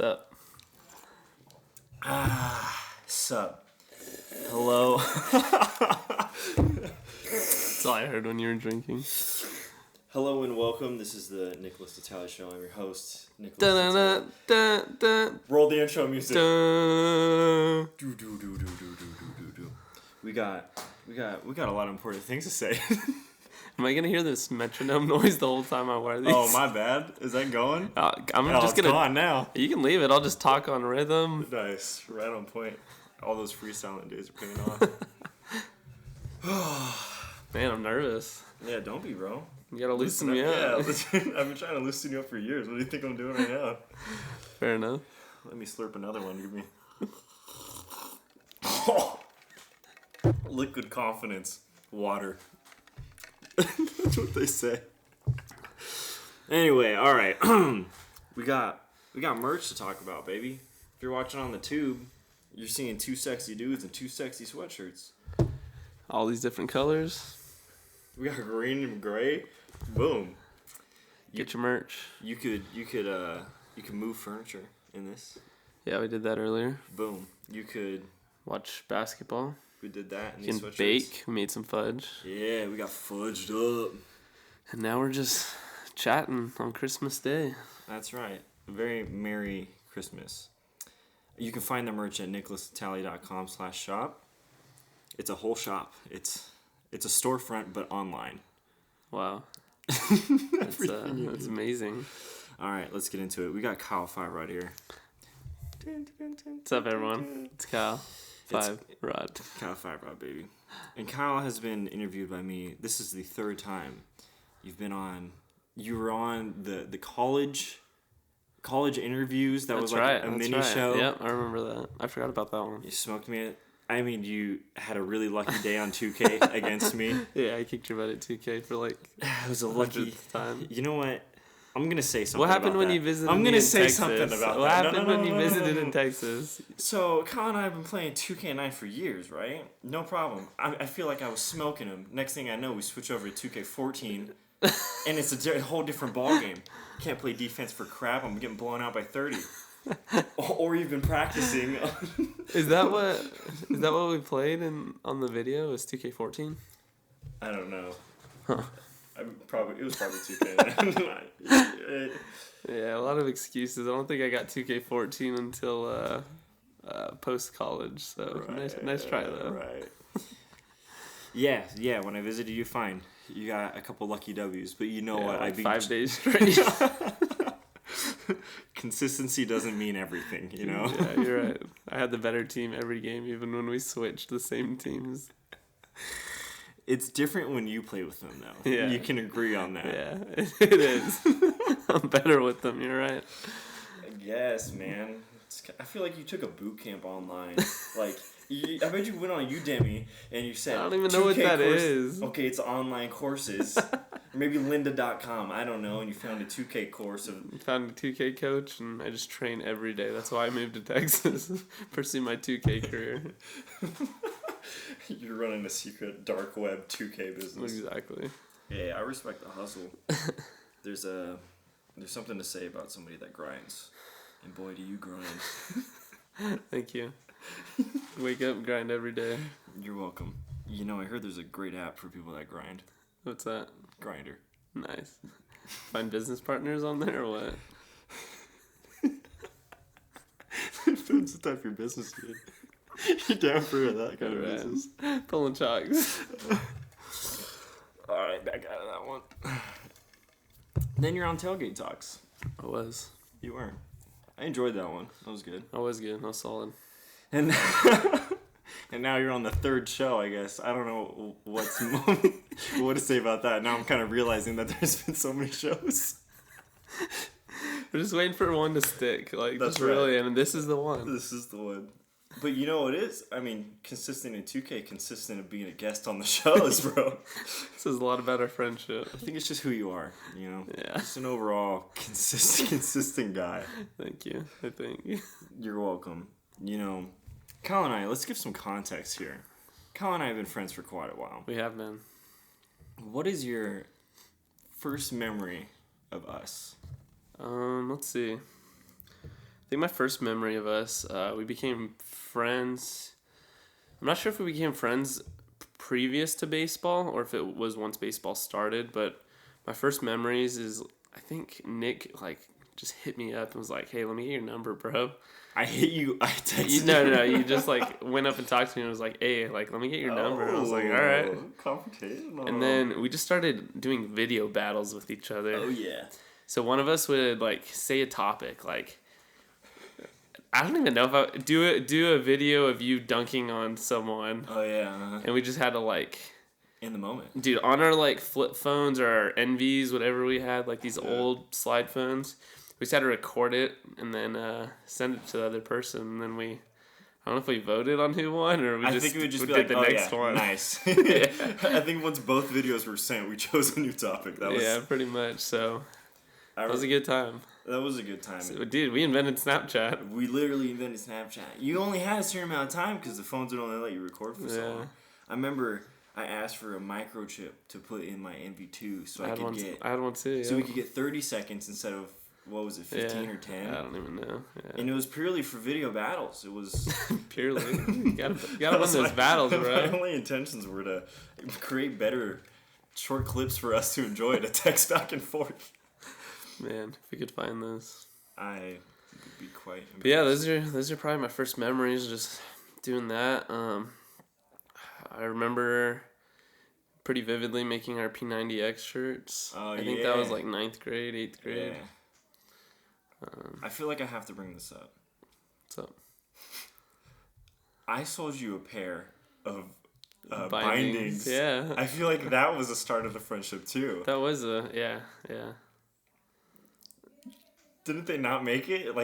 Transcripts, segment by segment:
Sup? Sup. Hello. That's all I heard when you were drinking. Hello and welcome. This is the Nickolas Natali show. I'm your host, Nickolas. Roll the intro music. We got a lot of important things to say. Am I gonna hear this metronome noise the whole time I wear these? Oh, my bad. Is that going? It's gone now. You can leave it. I'll just talk on rhythm. Nice, right on point. All those freestyling days are paying off. Man, I'm nervous. Yeah, don't be, bro. You gotta loosen me up. Yeah, I've been trying to loosen you up for years. What do you think I'm doing right now? Fair enough. Let me slurp another one. Give me. Liquid confidence. Water. That's what they say. Anyway, all right. we got merch to talk about, baby. If you're watching on the tube, you're seeing two sexy dudes and two sexy sweatshirts. All these different colors. We got green and gray. Boom. Get your merch. You could move furniture in this. Yeah, we did that earlier. Boom. You could watch basketball. We did that in you these can sweatshirts. bake. We made some fudge. Yeah, we got fudged up. And now we're just chatting on Christmas Day. That's right. A very Merry Christmas. You can find the merch at nickolasnatali.com/shop. It's a whole shop. It's a storefront, but online. Wow. That's amazing. All right, let's get into it. We got Kyle5Rod here. What's up, everyone? It's Kyle5Rod. Kyle5Rod, baby. And Kyle has been interviewed by me. This is the third time you've been on. You were on the college interviews. That was like a mini show. Yep, I remember that. I forgot about that one. You smoked me. I mean, you had a really lucky day on 2K against me. Yeah, I kicked your butt at 2K for like. It was a lucky time. You know what? I'm gonna say something. What happened about when that. you visited? I'm gonna say Texas? something about what that. What happened when you visited in Texas? So Kyle and I have been playing 2K9 for years, right? No problem. I feel like I was smoking him. Next thing I know, we switch over to 2K14, and it's a whole different ballgame. Can't play defense for crap. I'm getting blown out by 30. Or you've been practicing. Is that what we played on the video? Was 2K14? I don't know. Huh. It was probably 2K. Yeah, a lot of excuses. I don't think I got 2K14 until post college. So nice try though. Right. Yeah. When I visited you, fine. You got a couple lucky W's, but you know what? Like 5 days straight. Consistency doesn't mean everything, you know? Yeah, you're right. I had the better team every game, even when we switched the same teams. It's different when you play with them, though. Yeah. You can agree on that. Yeah, it is. I'm better with them, you're right. Yes, man. I feel like you took a boot camp online. Like, I bet you went on Udemy and you said, I don't even know what that is. Okay, it's online courses. Or maybe lynda.com, I don't know, and you found a 2K course. Found a 2K coach, and I just train every day. That's why I moved to Texas, pursue my 2K career. You're running a secret dark web 2K business. Exactly. Yeah, I respect the hustle. There's something to say about somebody that grinds. And boy, do you grind. Thank you. Wake up, grind every day. You're welcome. You know, I heard there's a great app for people that grind. What's that? Grinder. Nice. Find business partners on there or what? That's the type of your business, dude. You're down for that kind of business. Pulling chalks. Alright, back out of that one. Then you're on Tailgate Talks. I was. You were. I enjoyed that one. That was good. I was good. I was solid. And and now you're on the third show, I guess. I don't know what to say about that. Now I'm kind of realizing that there's been so many shows. We're just waiting for one to stick. Like, that's just right. Really, and this is the one. This is the one. But you know what it is? I mean, consistent in 2K, consistent of being a guest on the shows, bro. Says a lot about our friendship. I think it's just who you are, you know? Yeah. Just an overall consistent guy. Thank you. I think. You're welcome. You know, Kyle and I, let's give some context here. Kyle and I have been friends for quite a while. We have been. What is your first memory of us? Let's see. think my first memory of us, we became friends. I'm not sure if we became friends previous to baseball or if it was once baseball started, but my first memories is I think Nick like just hit me up and was like, "Hey, let me get your number, bro." I hit you. I texted No. You just like went up and talked to me and was like, "Hey, like let me get your number." And I was like, "All right." Confrontational. And then we just started doing video battles with each other. Oh yeah. So one of us would like say a topic like. I don't even know if I do a video of you dunking on someone. Oh yeah. And we just had to like in the moment. Dude, on our like flip phones or our NVs, whatever we had, like these old slide phones, we just had to record it and then send it to the other person. And then I don't know if we voted on who won or I think we would just be like, the next one. Nice. Yeah. I think once both videos were sent, we chose a new topic. That was pretty much. So that was a good time. That was a good time. So, dude, we invented Snapchat. We literally invented Snapchat. You only had a certain amount of time because the phones would only let you record for so long. I remember I asked for a microchip to put in my MV2 so I had one too. So we could get 30 seconds instead of, what was it, 15 or 10? I don't even know. Yeah. And it was purely for video battles. It was... Purely? You gotta win those battles, bro. My only intentions were to create better short clips for us to enjoy to text back and forth. Man, if we could find those. I would be quite impressed. But yeah, those are probably my first memories, just doing that. I remember pretty vividly making our P90X shirts. Oh, I think that was like 9th grade, 8th grade. Yeah. I feel like I have to bring this up. What's up? I sold you a pair of bindings. Yeah. I feel like that was the start of the friendship too. That was yeah. Didn't they not make it?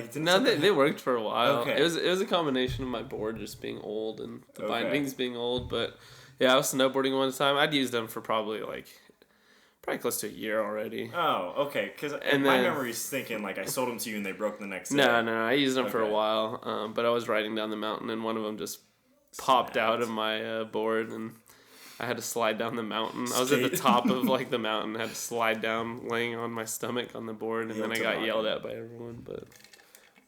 They worked for a while. Okay. It was a combination of my board just being old and the bindings being old. But yeah, I was snowboarding one time. I'd used them for probably close to a year already. Oh, okay. Because my memory's thinking like I sold them to you and they broke the next day. No. I used them for a while. But I was riding down the mountain and one of them just popped out of my board and I had to slide down the mountain. I was at the top of the mountain. I had to slide down, laying on my stomach on the board, and then I got yelled at by everyone. But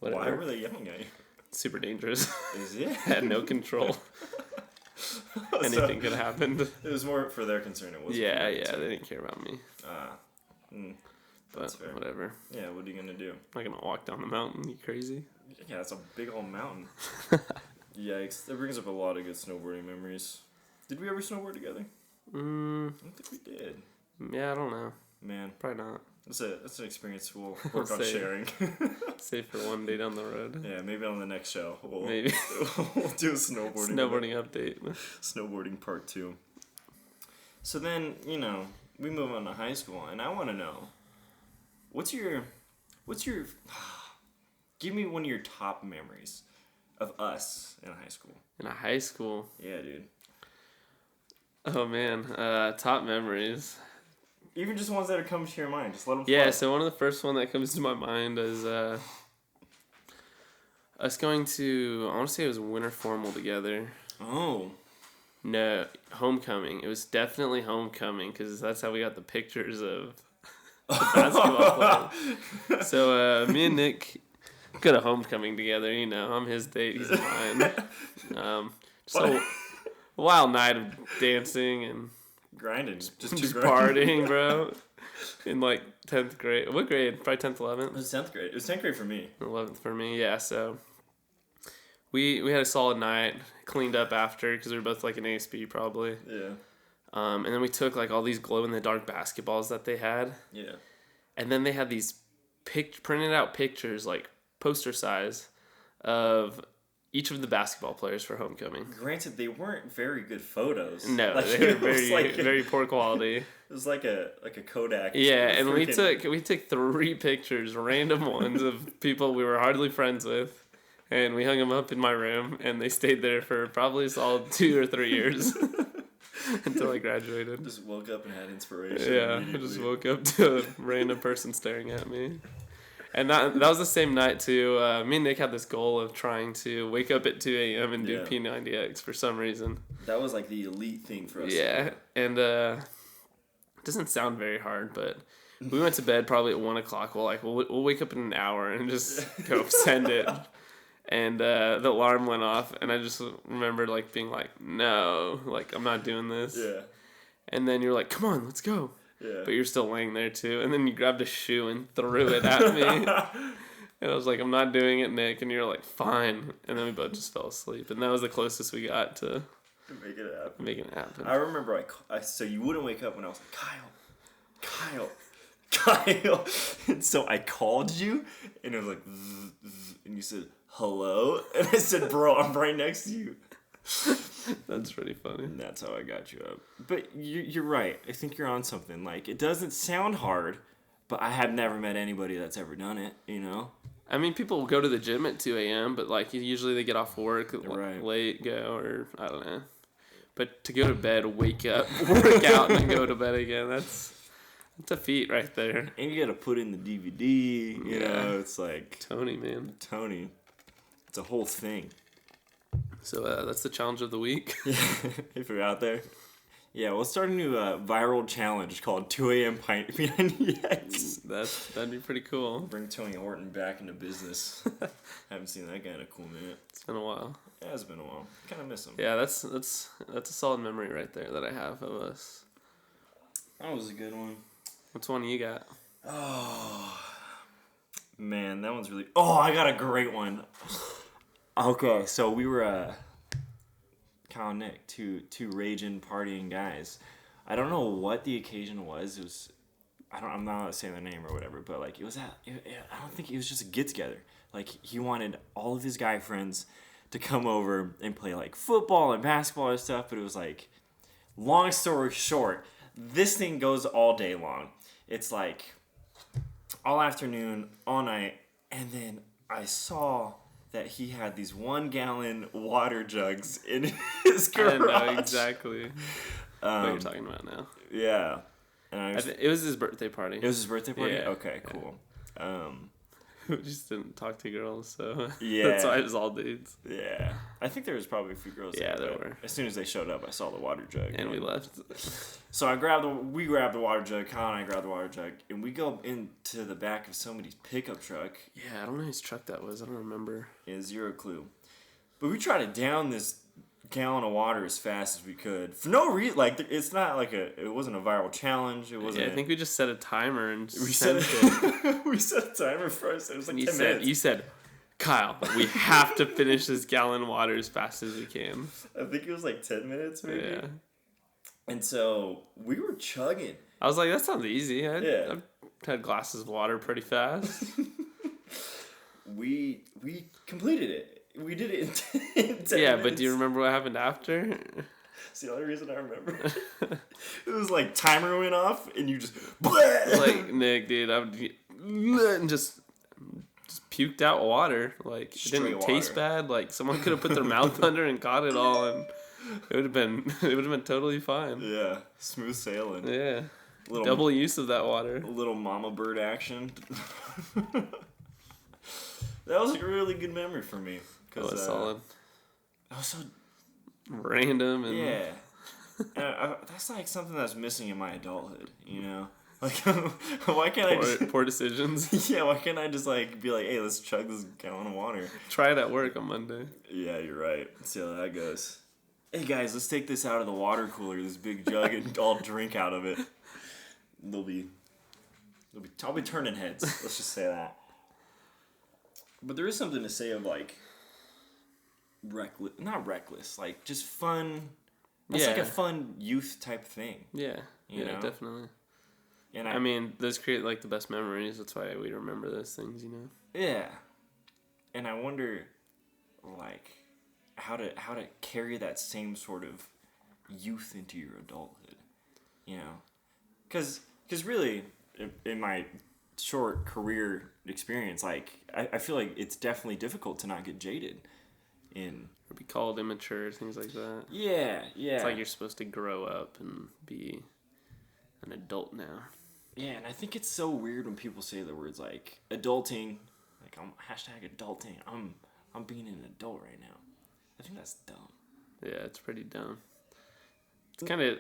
whatever. Why were they yelling at you? Super dangerous. Is it? I had no control. Anything could have happened. It was more for their concern. It wasn't. Yeah. They didn't care about me. That's fair. Whatever. Yeah. What are you gonna do? I'm not gonna walk down the mountain. You crazy? Yeah, it's a big old mountain. Yikes! That brings up a lot of good snowboarding memories. Did we ever snowboard together? I don't think we did. Yeah, I don't know. Man. Probably not. That's an experience we'll work on sharing. Save for one day down the road. Yeah, maybe on the next show. We'll do a snowboarding. Snowboarding update. Snowboarding part 2. So then, we move on to high school, and I want to know, what's your, give me one of your top memories of us in high school. In a high school? Yeah, dude. Oh, man. Top memories. Even just ones that are coming to your mind. Just let them Yeah, flow. so one of the first one that comes to my mind is us going to, I want to say it was winter formal together. Oh. No, homecoming. It was definitely homecoming because that's how we got the pictures of the basketball players. So me and Nick go to homecoming together. I'm his date, he's mine. So a wild night of dancing and grinding, just partying, bro. In 10th grade. What grade? Probably 10th, 11th? It was 10th grade. It was 10th grade for me. 11th for me, yeah. So we had a solid night, cleaned up after because we were both in ASB probably. Yeah. And then we took all these glow-in-the-dark basketballs that they had. Yeah. And then they had these printed out pictures, poster size, of each of the basketball players for homecoming. Granted, they weren't very good photos. No, they were very very poor quality. It was like a Kodak. Yeah, and we took 3 pictures, random ones of people we were hardly friends with, and we hung them up in my room, and they stayed there for probably a solid 2 or 3 years until I graduated. Just woke up and had inspiration. Yeah, I just woke up to a random person staring at me. And that was the same night too. Me and Nick had this goal of trying to wake up at 2 a.m. and do P90X for some reason. That was the elite thing for us. Yeah, and It doesn't sound very hard, but we went to bed probably at 1 o'clock. We'll wake up in an hour and just go send it. And the alarm went off, and I just remember like being like, no, like I'm not doing this. Yeah. And then you're like, come on, let's go. Yeah. But you're still laying there too. And then you grabbed a shoe and threw it at me. And I was like, I'm not doing it, Nick. And you're like, fine. And then we both just fell asleep. And that was the closest we got to making it happen. I remember so you wouldn't wake up when I was like, Kyle. And so I called you, and it was like, zzz, zzz, and you said, hello? And I said, bro, I'm right next to you. That's pretty funny. And that's how I got you up. But you're right. I think you're on something. Like, it doesn't sound hard, but I have never met anybody that's ever done it, you know? I mean, people go to the gym at 2 a.m., but, like, usually they get off work late, go, or I don't know. But to go to bed, wake up, work out, and then go to bed again, that's a feat right there. And you got to put in the DVD, you know? It's like... Tony, man. Tony. It's a whole thing. So that's the challenge of the week. If you're out there. Yeah, we'll start a new viral challenge called 2 a.m. pint behind yes. That'd be pretty cool. Bring Tony Horton back into business. Haven't seen that guy in a cool minute. It's been a while. Yeah, it's been a while. Kind of miss him. Yeah, that's a solid memory right there that I have of us. That was a good one. What's one you got? Oh, man, that one's really... Oh, I got a great one. Okay, so we were... Kyle and Nick, two raging, partying guys. I don't know what the occasion was. It was, I'm not allowed to say their name or whatever, but like I don't think it was just a get together. Like he wanted all of his guy friends to come over and play like football and basketball and stuff. But it was like, long story short, this thing goes all day long. It's like all afternoon, all night, and then I saw that he had these 1-gallon water jugs in his garage. I know exactly what you're talking about now. Yeah. And it was his birthday party. It was his birthday party? Yeah. Okay, cool. We just didn't talk to girls, so yeah. That's why it was all dudes. Yeah. I think there was probably a few girls there. Yeah, there were. As soon as they showed up, I saw the water jug. And we left. So we grabbed the water jug, Kyle and I grabbed the water jug, and we go into the back of somebody's pickup truck. Yeah, I don't know whose truck that was. I don't remember. Yeah, zero clue. But we tried to down this gallon of water as fast as we could for no reason. Like it's not like it wasn't a viral challenge. It wasn't. Yeah, I think we just set a timer and we set it. We set a timer first. It was like 10 minutes. You said, Kyle, we have to finish this gallon of water as fast as we can. I think it was like 10 minutes, maybe. Yeah. And so we were chugging. I was like, that sounds easy. I've had glasses of water pretty fast. We completed it. We did it in 10 Yeah, minutes. but do you remember what happened after? It's the only reason I remember. It was like timer went off and you just... Like, Nick, dude, and just puked out water. Like, it didn't taste bad. Like, someone could have put their mouth under and caught it all, and it would have been totally fine. Yeah, smooth sailing. Yeah, double use of that water. A little mama bird action. That was a really good memory for me. That was solid. That was so random and yeah. And that's like something that's missing in my adulthood, you know. Like, why can't I just... Poor decisions. Yeah, why can't I just like be like, hey, let's chug this gallon of water. Try it at work on Monday. Yeah, you're right. Let's see how that goes. Hey guys, let's take this out of the water cooler, this big jug, and all drink out of it. I'll be turning heads. Let's just say that. But there is something to say of like not reckless, like just fun. It's like a fun youth type thing. Yeah, you know? Definitely. And I mean, those create like the best memories. That's why we remember those things, you know. Yeah, and I wonder, like, how to carry that same sort of youth into your adulthood, you know, because really, in my short career experience, like I feel like it's definitely difficult to not get jaded or be called immature, things like that. Yeah. It's like you're supposed to grow up and be an adult now. Yeah, and I think it's so weird when people say the words like adulting, like I'm #adulting. I'm being an adult right now. I think that's dumb. Yeah, it's pretty dumb. It's kind of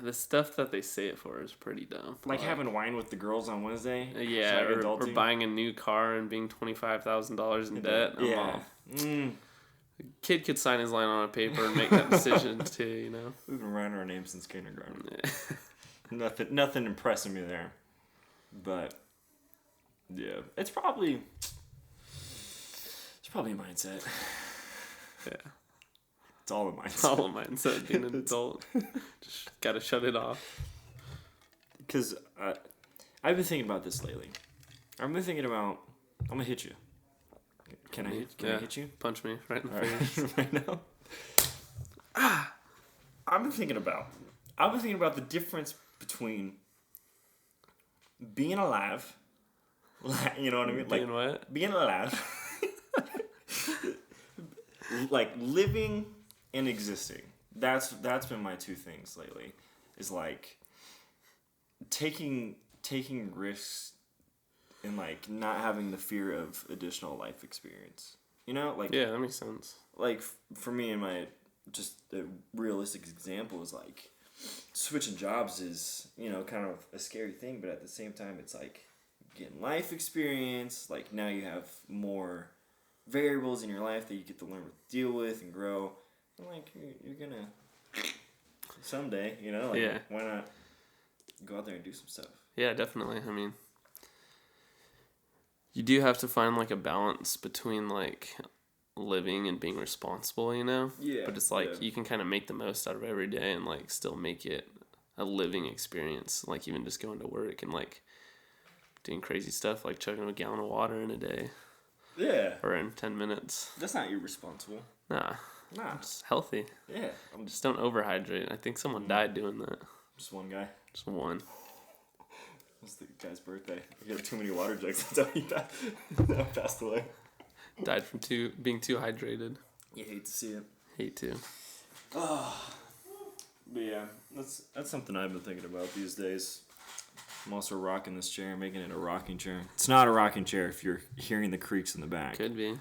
the stuff that they say it for is pretty dumb. Like having wine with the girls on Wednesday. Yeah, or buying a new car and being $25,000 in debt. Yeah. Kid could sign his line on a paper and make that decision too. You know. We've been writing our names since kindergarten. Yeah. Nothing impressing me there, but yeah, it's probably a mindset. Yeah. It's all a mindset. It's all a mindset. Being an adult, just gotta shut it off. Because I've been thinking about this lately. I've been thinking about. I'm gonna hit you. Can I hit you? Punch me right in the face right now. I've been thinking about the difference between being alive. You know what I mean? Being what? Being alive. Like living and existing. That's been my two things lately. Is like taking risks and like not having the fear of additional life experience. You know, like yeah, that makes sense. Like for me, and my just a realistic example is like switching jobs is, you know, kind of a scary thing, but at the same time, it's like getting life experience. Like now you have more variables in your life that you get to learn to deal with and grow. And like you're gonna someday, you know, like why not go out there and do some stuff? Yeah, definitely. I mean, you do have to find like a balance between like living and being responsible, you know? Yeah. But it's like you can kind of make the most out of every day and like still make it a living experience. Like even just going to work and like doing crazy stuff like chugging a gallon of water in a day. Yeah. Or in 10 minutes. That's not irresponsible. Nah. It's healthy. Yeah. Just don't overhydrate. I think someone died doing that. Just one guy. Just one. It was the guy's birthday. He had too many water jugs. That's how he died. Passed away. Died from being too hydrated. You hate to see it. Hate to. Oh. But yeah, that's something I've been thinking about these days. I'm also rocking this chair, making it a rocking chair. It's not a rocking chair if you're hearing the creaks in the back. Could be.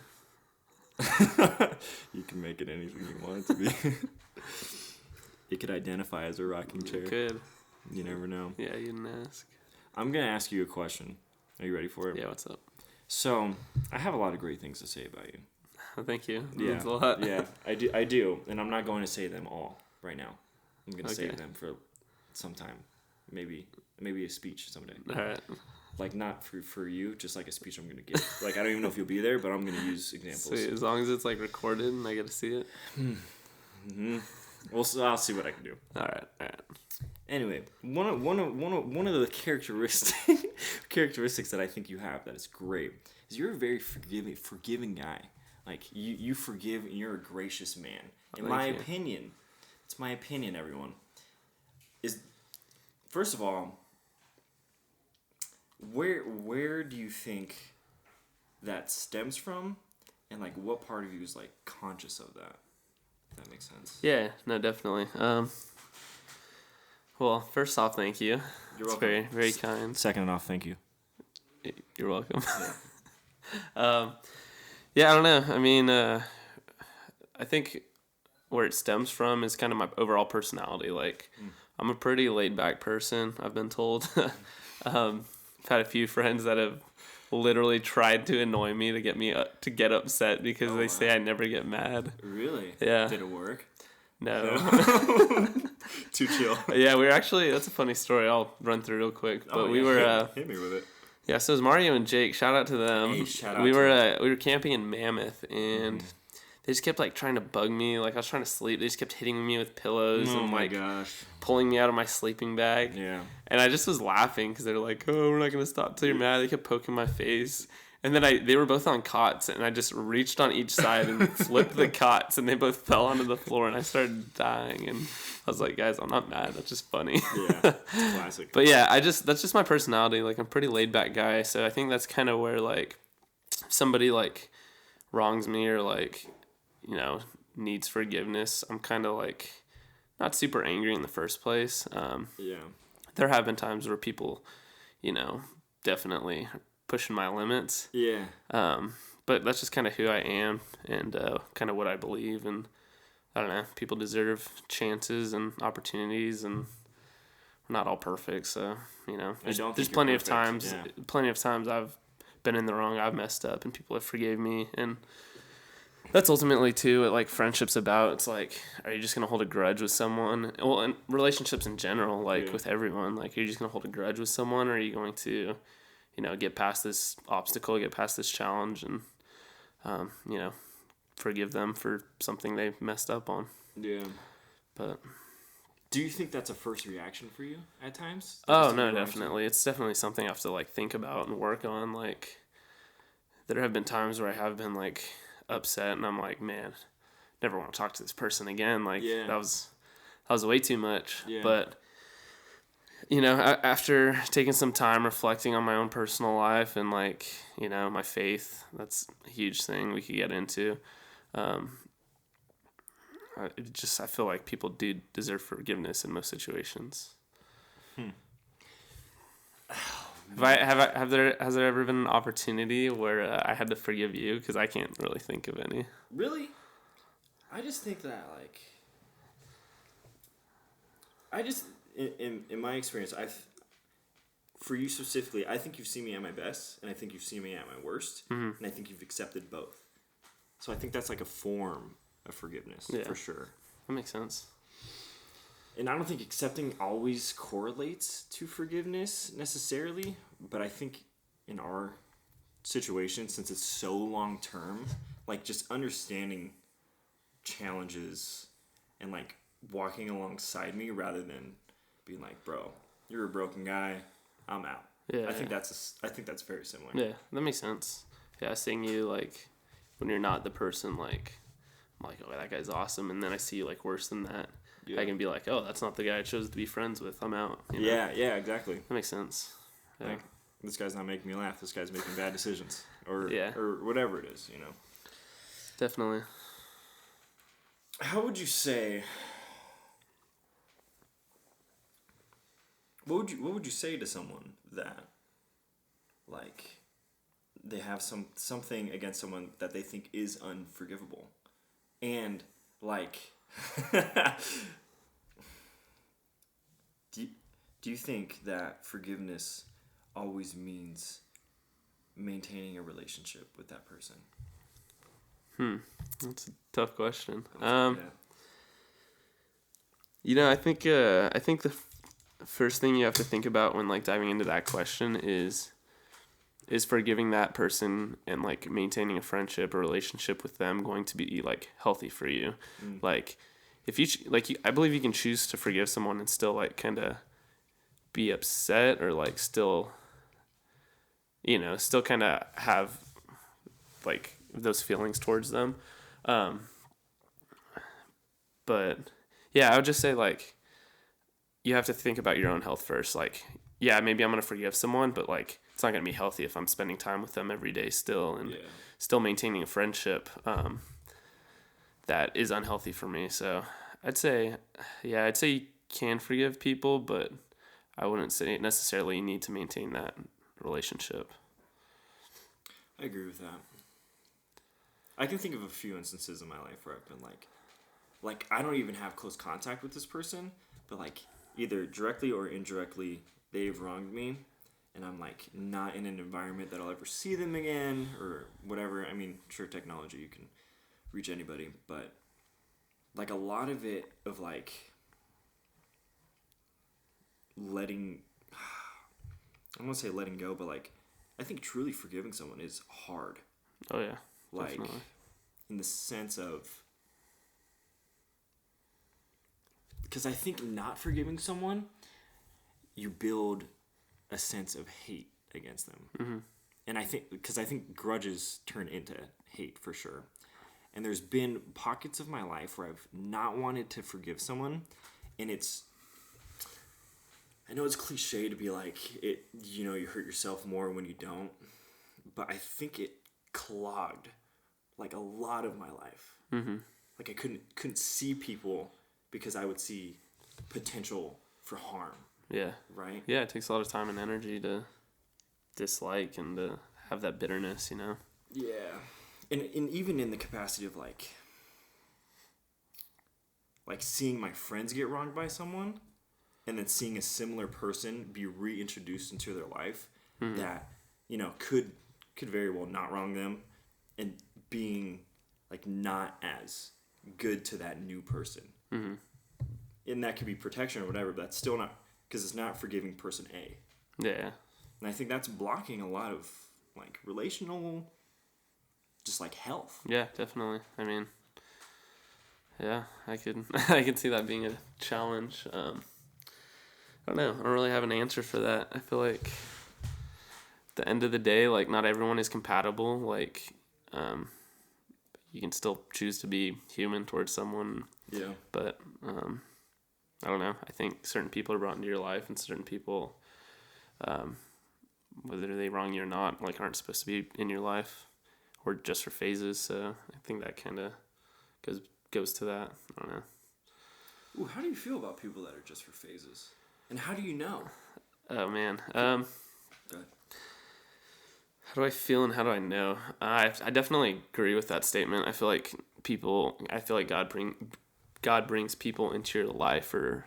You can make it anything you want it to be. It could identify as a rocking chair. It could. You never know. Yeah, you didn't ask. I'm going to ask you a question. Are you ready for it? Yeah, what's up? So, I have a lot of great things to say about you. Thank you. That Yeah, means a lot. Yeah, I do. And I'm not going to say them all right now. I'm going to save them for some time. Maybe a speech someday. All right. Like, not for you, just like a speech I'm going to give. Like, I don't even know if you'll be there, but I'm going to use examples. Sweet. As long as it's, like, recorded and I get to see it. Mm-hmm. Well, so I'll see what I can do. All right. Anyway, one of the characteristics that I think you have that is great is you're a very forgiving guy. Like, you forgive and you're a gracious man. In my opinion, it's my opinion, everyone, is, first of all, where do you think that stems from, and like what part of you is like conscious of that? If that makes sense. Yeah, no, definitely. Well, first off, thank you. You're welcome. Very, very kind. Second off, thank you. You're welcome. Yeah, I don't know. I mean, I think where it stems from is kind of my overall personality. Like, I'm a pretty laid-back person, I've been told. I've had a few friends that have literally tried to annoy me to get me to get upset because they say I never get mad. Really? Yeah. Did it work? No. Too chill. Yeah, we were actually, that's a funny story. I'll run through real quick. But we were hit me with it. Yeah, so it was Mario and Jake. Shout out to them. Hey, shout out we to were them. We were camping in Mammoth, and they just kept like trying to bug me. Like I was trying to sleep, they just kept hitting me with pillows and like pulling me out of my sleeping bag. Yeah. And I just was laughing because they were like, "Oh, we're not gonna stop till you're mad." They kept poking my face, and then they were both on cots, and I just reached on each side and flipped the cots, and they both fell onto the floor, and I started dying. And I was like, "Guys, I'm not mad. That's just funny." Yeah, it's classic. But yeah, that's just my personality. Like I'm a pretty laid back guy, so I think that's kind of where like if somebody like wrongs me or like, you know, needs forgiveness, I'm kind of like not super angry in the first place. Yeah. There have been times where people, you know, definitely pushing my limits. Yeah. But that's just kind of who I am and kind of what I believe. And I don't know, people deserve chances and opportunities, and not all perfect, so there's plenty of times, I've been in the wrong, I've messed up, and people have forgave me, and that's ultimately too what like friendships about. It's like, are you just gonna hold a grudge with someone? Well, and relationships in general, like with everyone, like are you just gonna hold a grudge with someone, or are you going to, get past this obstacle, get past this challenge, and forgive them for something they messed up on. Yeah. But do you think that's a first reaction for you at times? Oh no, definitely. It's definitely something I have to like think about and work on. Like, there have been times where I have been like upset, and I'm like, man, never want to talk to this person again. Like that was way too much. Yeah. But after taking some time reflecting on my own personal life and like my faith, that's a huge thing we could get into. I feel like people do deserve forgiveness in most situations. Has there ever been an opportunity where I had to forgive you? Because I can't really think of any. Really? I just think that in my experience, for you specifically, I think you've seen me at my best, and I think you've seen me at my worst, and I think you've accepted both. So I think that's like a form of forgiveness, for sure. That makes sense. And I don't think accepting always correlates to forgiveness necessarily, but I think in our situation, since it's so long term, like just understanding challenges and like walking alongside me rather than being like, bro, you're a broken guy, I'm out. Yeah, I think that's very similar. Yeah, that makes sense. Yeah, seeing you like when you're not the person like, I'm like, oh, that guy's awesome, and then I see you like worse than that. Yeah. I can be like, oh, that's not the guy I chose to be friends with. I'm out. Yeah, exactly. That makes sense. Yeah. Like, this guy's not making me laugh. This guy's making bad decisions, or whatever it is. Definitely. How would you say? What would you say to someone that, like, they have something against someone that they think is unforgivable, and like, do you think that forgiveness always means maintaining a relationship with that person? That's a tough question. I think the first thing you have to think about when like diving into that question is forgiving that person and like maintaining a friendship or relationship with them going to be like healthy for you. Like if you I believe you can choose to forgive someone and still like kind of be upset or like still kind of have like those feelings towards them. But yeah, I would just say like you have to think about your own health first. Like, yeah, maybe I'm going to forgive someone, but like it's not going to be healthy if I'm spending time with them every day still and still maintaining a friendship that is unhealthy for me. So I'd say you can forgive people, but I wouldn't say necessarily you need to maintain that relationship. I agree with that. I can think of a few instances in my life where I've been like I don't even have close contact with this person, but like either directly or indirectly they've wronged me, and I'm like not in an environment that I'll ever see them again or whatever. I mean, sure, technology, you can reach anybody, but like a lot of it of like letting, I don't want to say letting go, but like I think truly forgiving someone is hard. Oh yeah, like definitely. In the sense of, because I think not forgiving someone, you build a sense of hate against them. Mm-hmm. And I think grudges turn into hate for sure. And there's been pockets of my life where I've not wanted to forgive someone, and I know it's cliche to be like, you hurt yourself more when you don't, but I think it clogged like a lot of my life. Mm-hmm. Like I couldn't see people because I would see potential for harm. Yeah. Right? Yeah, it takes a lot of time and energy to dislike and to have that bitterness, Yeah. And even in the capacity of like seeing my friends get wronged by someone and then seeing a similar person be reintroduced into their life that, could very well not wrong them, and being like not as good to that new person. Mm-hmm. And that could be protection or whatever, but that's still not, because it's not forgiving person A. Yeah. And I think that's blocking a lot of like relational, just like health. Yeah, definitely. I mean, yeah, I could see that being a challenge. I don't know. I don't really have an answer for that. I feel like at the end of the day, like not everyone is compatible. Like, you can still choose to be human towards someone. Yeah. But I don't know. I think certain people are brought into your life, and certain people, whether they wrong you or not, like aren't supposed to be in your life, or just for phases. So I think that kind of goes to that. I don't know. Ooh, how do you feel about people that are just for phases? And how do you know? Oh man. How do I feel and how do I know? I definitely agree with that statement. I feel like God brings people into your life for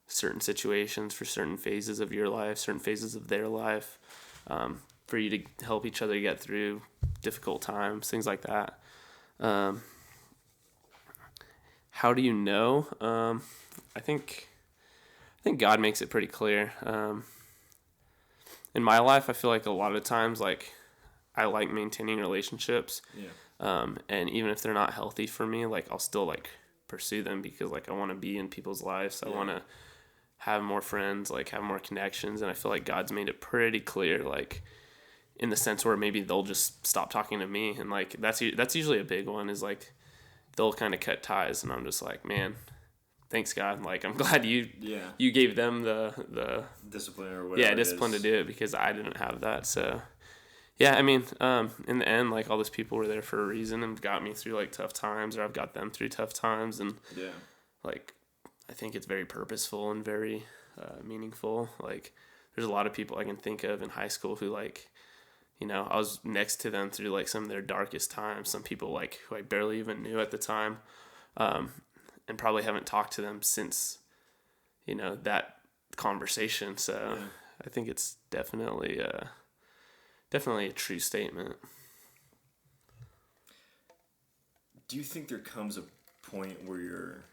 certain situations, for certain phases of your life, certain phases of their life, for you to help each other get through difficult times, things like that. How do you know? I think God makes it pretty clear. In my life, I feel like a lot of times, like, I like maintaining relationships. Yeah. And even if they're not healthy for me, like, I'll still, like, pursue them because, like, I want to be in people's lives. Yeah. I want to have more friends, like, have more connections. And I feel like God's made it pretty clear, like, in the sense where maybe they'll just stop talking to me. And, like, that's usually a big one, is, like, they'll kind of cut ties. And I'm just like, man, thanks God. Like, I'm glad you gave them the discipline or whatever. Yeah, discipline to do it, because I didn't have that. So yeah, I mean, in the end, like, all those people were there for a reason and got me through like tough times, or I've got them through tough times, and like, I think it's very purposeful and very meaningful. Like, there's a lot of people I can think of in high school who, like, I was next to them through like some of their darkest times. Some people, like, who I barely even knew at the time. And probably haven't talked to them since, that conversation. So yeah. I think it's definitely a true statement. Do you think there comes a point where you're,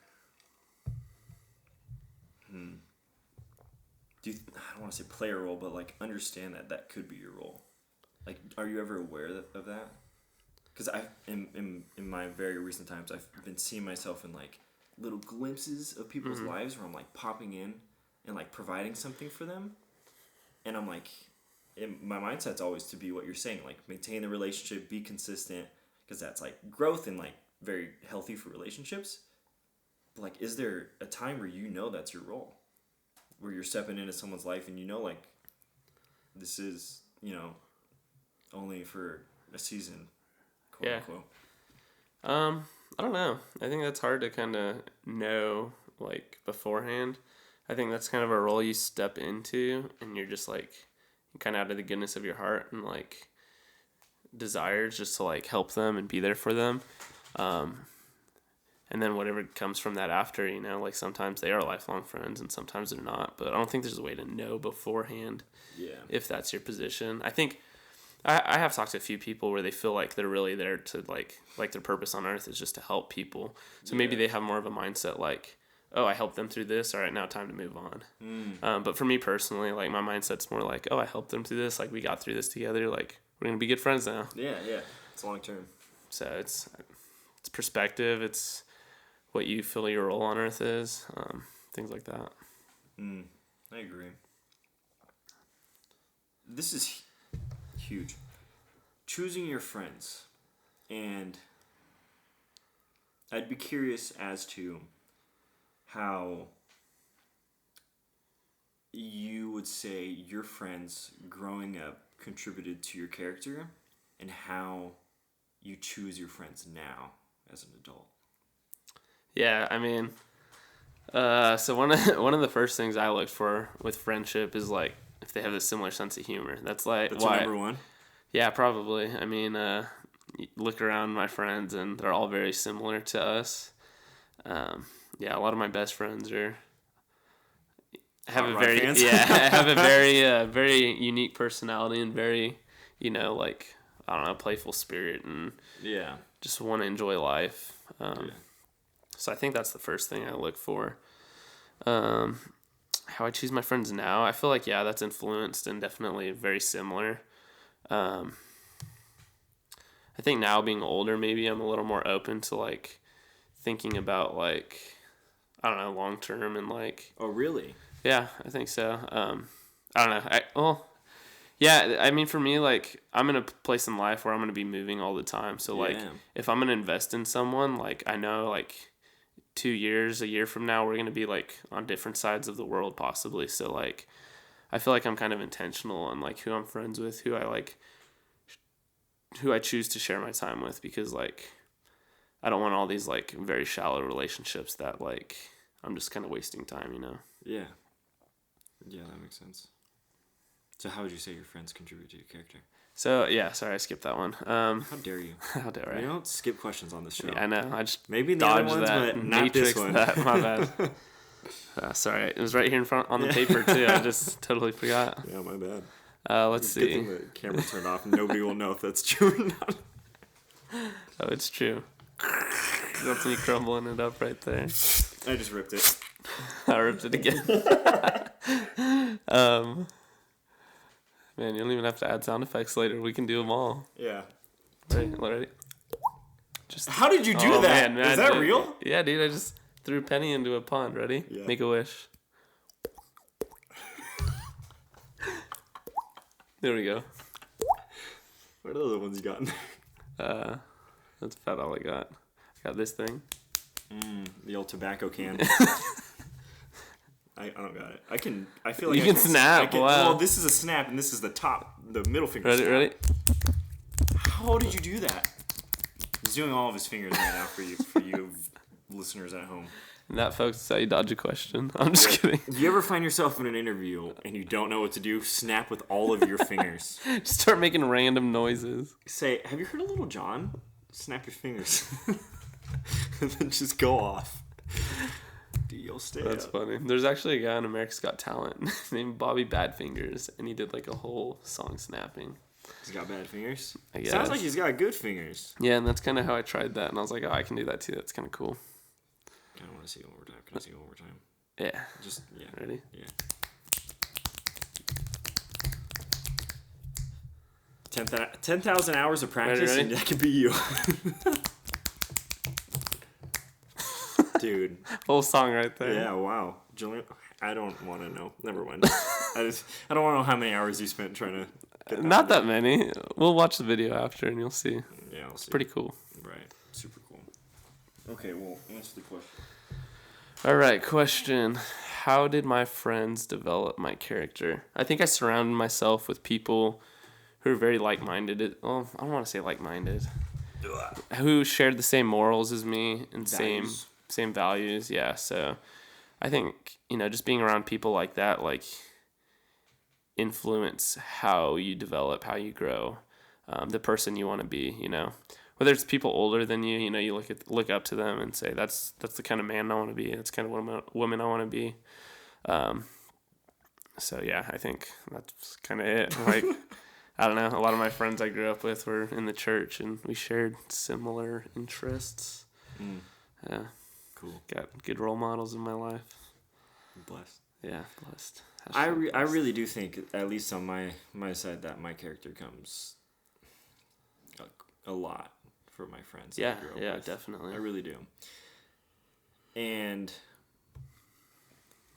I don't want to say play a role, but like understand that could be your role? Like, are you ever aware of that? Because in my very recent times, I've been seeing myself in like little glimpses of people's lives where I'm like popping in and like providing something for them, and I'm like, my mindset's always to be what you're saying, like maintain the relationship, be consistent, because that's like growth and like very healthy for relationships. But like, is there a time where that's your role, where you're stepping into someone's life and like, this is only for a season, quote unquote? I don't know. I think that's hard to kind of know, like, beforehand. I think that's kind of a role you step into, and you're just, like, kind of out of the goodness of your heart and, like, desires just to, like, help them and be there for them. And then whatever comes from that after, like, sometimes they are lifelong friends and sometimes they're not. But I don't think there's a way to know beforehand if that's your position. I think I have talked to a few people where they feel like they're really there to, like their purpose on earth is just to help people. So maybe they have more of a mindset like, oh, I helped them through this. All right, now time to move on. But for me personally, like, my mindset's more like, oh, I helped them through this. Like, we got through this together. Like, we're going to be good friends now. Yeah. It's long term. So it's perspective. It's what you feel your role on earth is. Things like that. I agree. This is huge. Choosing your friends. And I'd be curious as to how you would say your friends growing up contributed to your character, and how you choose your friends now as an adult. Yeah, I mean, so one of the first things I look for with friendship is, like, if they have a similar sense of humor. That's why. Number one? Yeah, probably. I mean, look around my friends, and they're all very similar to us. Yeah, a lot of my best friends are have Hot a Rod very fans. I have a very unique personality and very, like, I don't know, playful spirit and Yeah. just want to enjoy life. So I think that's the first thing I look for. How I choose my friends now, I feel like, that's influenced and definitely very similar. I think now, being older, maybe I'm a little more open to, like, thinking about, like, I don't know, long term and, like... Oh, really? Yeah, I think so. I don't know. I mean, for me, like, I'm in a place in life where I'm going to be moving all the time. So, like, if I'm going to invest in someone, like, I know, like, 2 years, a year from now, we're going to be, like, on different sides of the world, possibly. So, like, I feel like I'm kind of intentional on, like, who I'm friends with, who I choose to share my time with, because, like, I don't want all these, like, very shallow relationships that, like, I'm just kind of wasting time, Yeah. Yeah, that makes sense. So how would you say your friends contribute to your character? So, sorry, I skipped that one. How dare you? How dare I? You don't skip questions on this show. Yeah, I know. I just maybe in the other ones, that, but not this one. That. My bad. Sorry, it was right here in front on the paper too. I just totally forgot. Yeah, my bad. Let's see. Good thing the camera turned off. Nobody will know if that's true or not. Oh, it's true. That's me crumbling it up right there. I just ripped it. I ripped it again. Man, you don't even have to add sound effects later. We can do them all. Yeah. Ready? Just. How did you do that? Man, is that real? Yeah, dude. I just threw a penny into a pond. Ready? Yeah. Make a wish. There we go. What are the other ones you got in there? That's about all I got. I got this thing. The old tobacco can. I don't got it. I feel like you can snap. Wow. Well, this is a snap, and this is the middle finger. Ready? How did you do that? He's doing all of his fingers right now for you listeners at home. And that, folks, is how you dodge a question. I'm just kidding. If you ever find yourself in an interview and you don't know what to do, snap with all of your fingers. Just start making random noises. Say, have you heard of Little John? Snap your fingers. And then just go off. You'll stay That's up. funny. There's actually a guy on America's Got Talent named Bobby Badfingers, and he did like a whole song snapping. He's got bad fingers? I guess. Sounds like he's got good fingers. Yeah, and that's kind of how I tried that, and I was like, oh, I can do that too. That's kind of cool. I don't want to see it one more time. Can I see it one more time? Yeah. Just, yeah. Ready? Yeah. 10,000 hours of practice, Ready? and that could be you. Dude. Whole song right there. Yeah, wow. Julian, I don't want to know. Never mind. I don't want to know how many hours you spent trying to get Not that many. We'll watch the video after, and you'll see. Yeah, I'll see. Pretty cool. Right. Super cool. Okay, well, answer the question. All right, question. How did my friends develop my character? I think I surrounded myself with people who are very like-minded. Well, I don't want to say like-minded. Who shared the same morals as me and same values. Yeah, so I think, just being around people like that, like, influence how you develop, how you grow, the person you want to be, Whether it's people older than you, you look up to them and say, that's the kind of man I want to be. That's kind of woman I want to be. So yeah, I think that's kind of it. Like, I don't know. A lot of my friends I grew up with were in the church, and we shared similar interests. Yeah. Cool. Got good role models in my life. I'm blessed. Yeah, blessed. I really do think, at least on my side, that my character comes a lot for my friends. Yeah, that I grew up with. definitely. I really do. And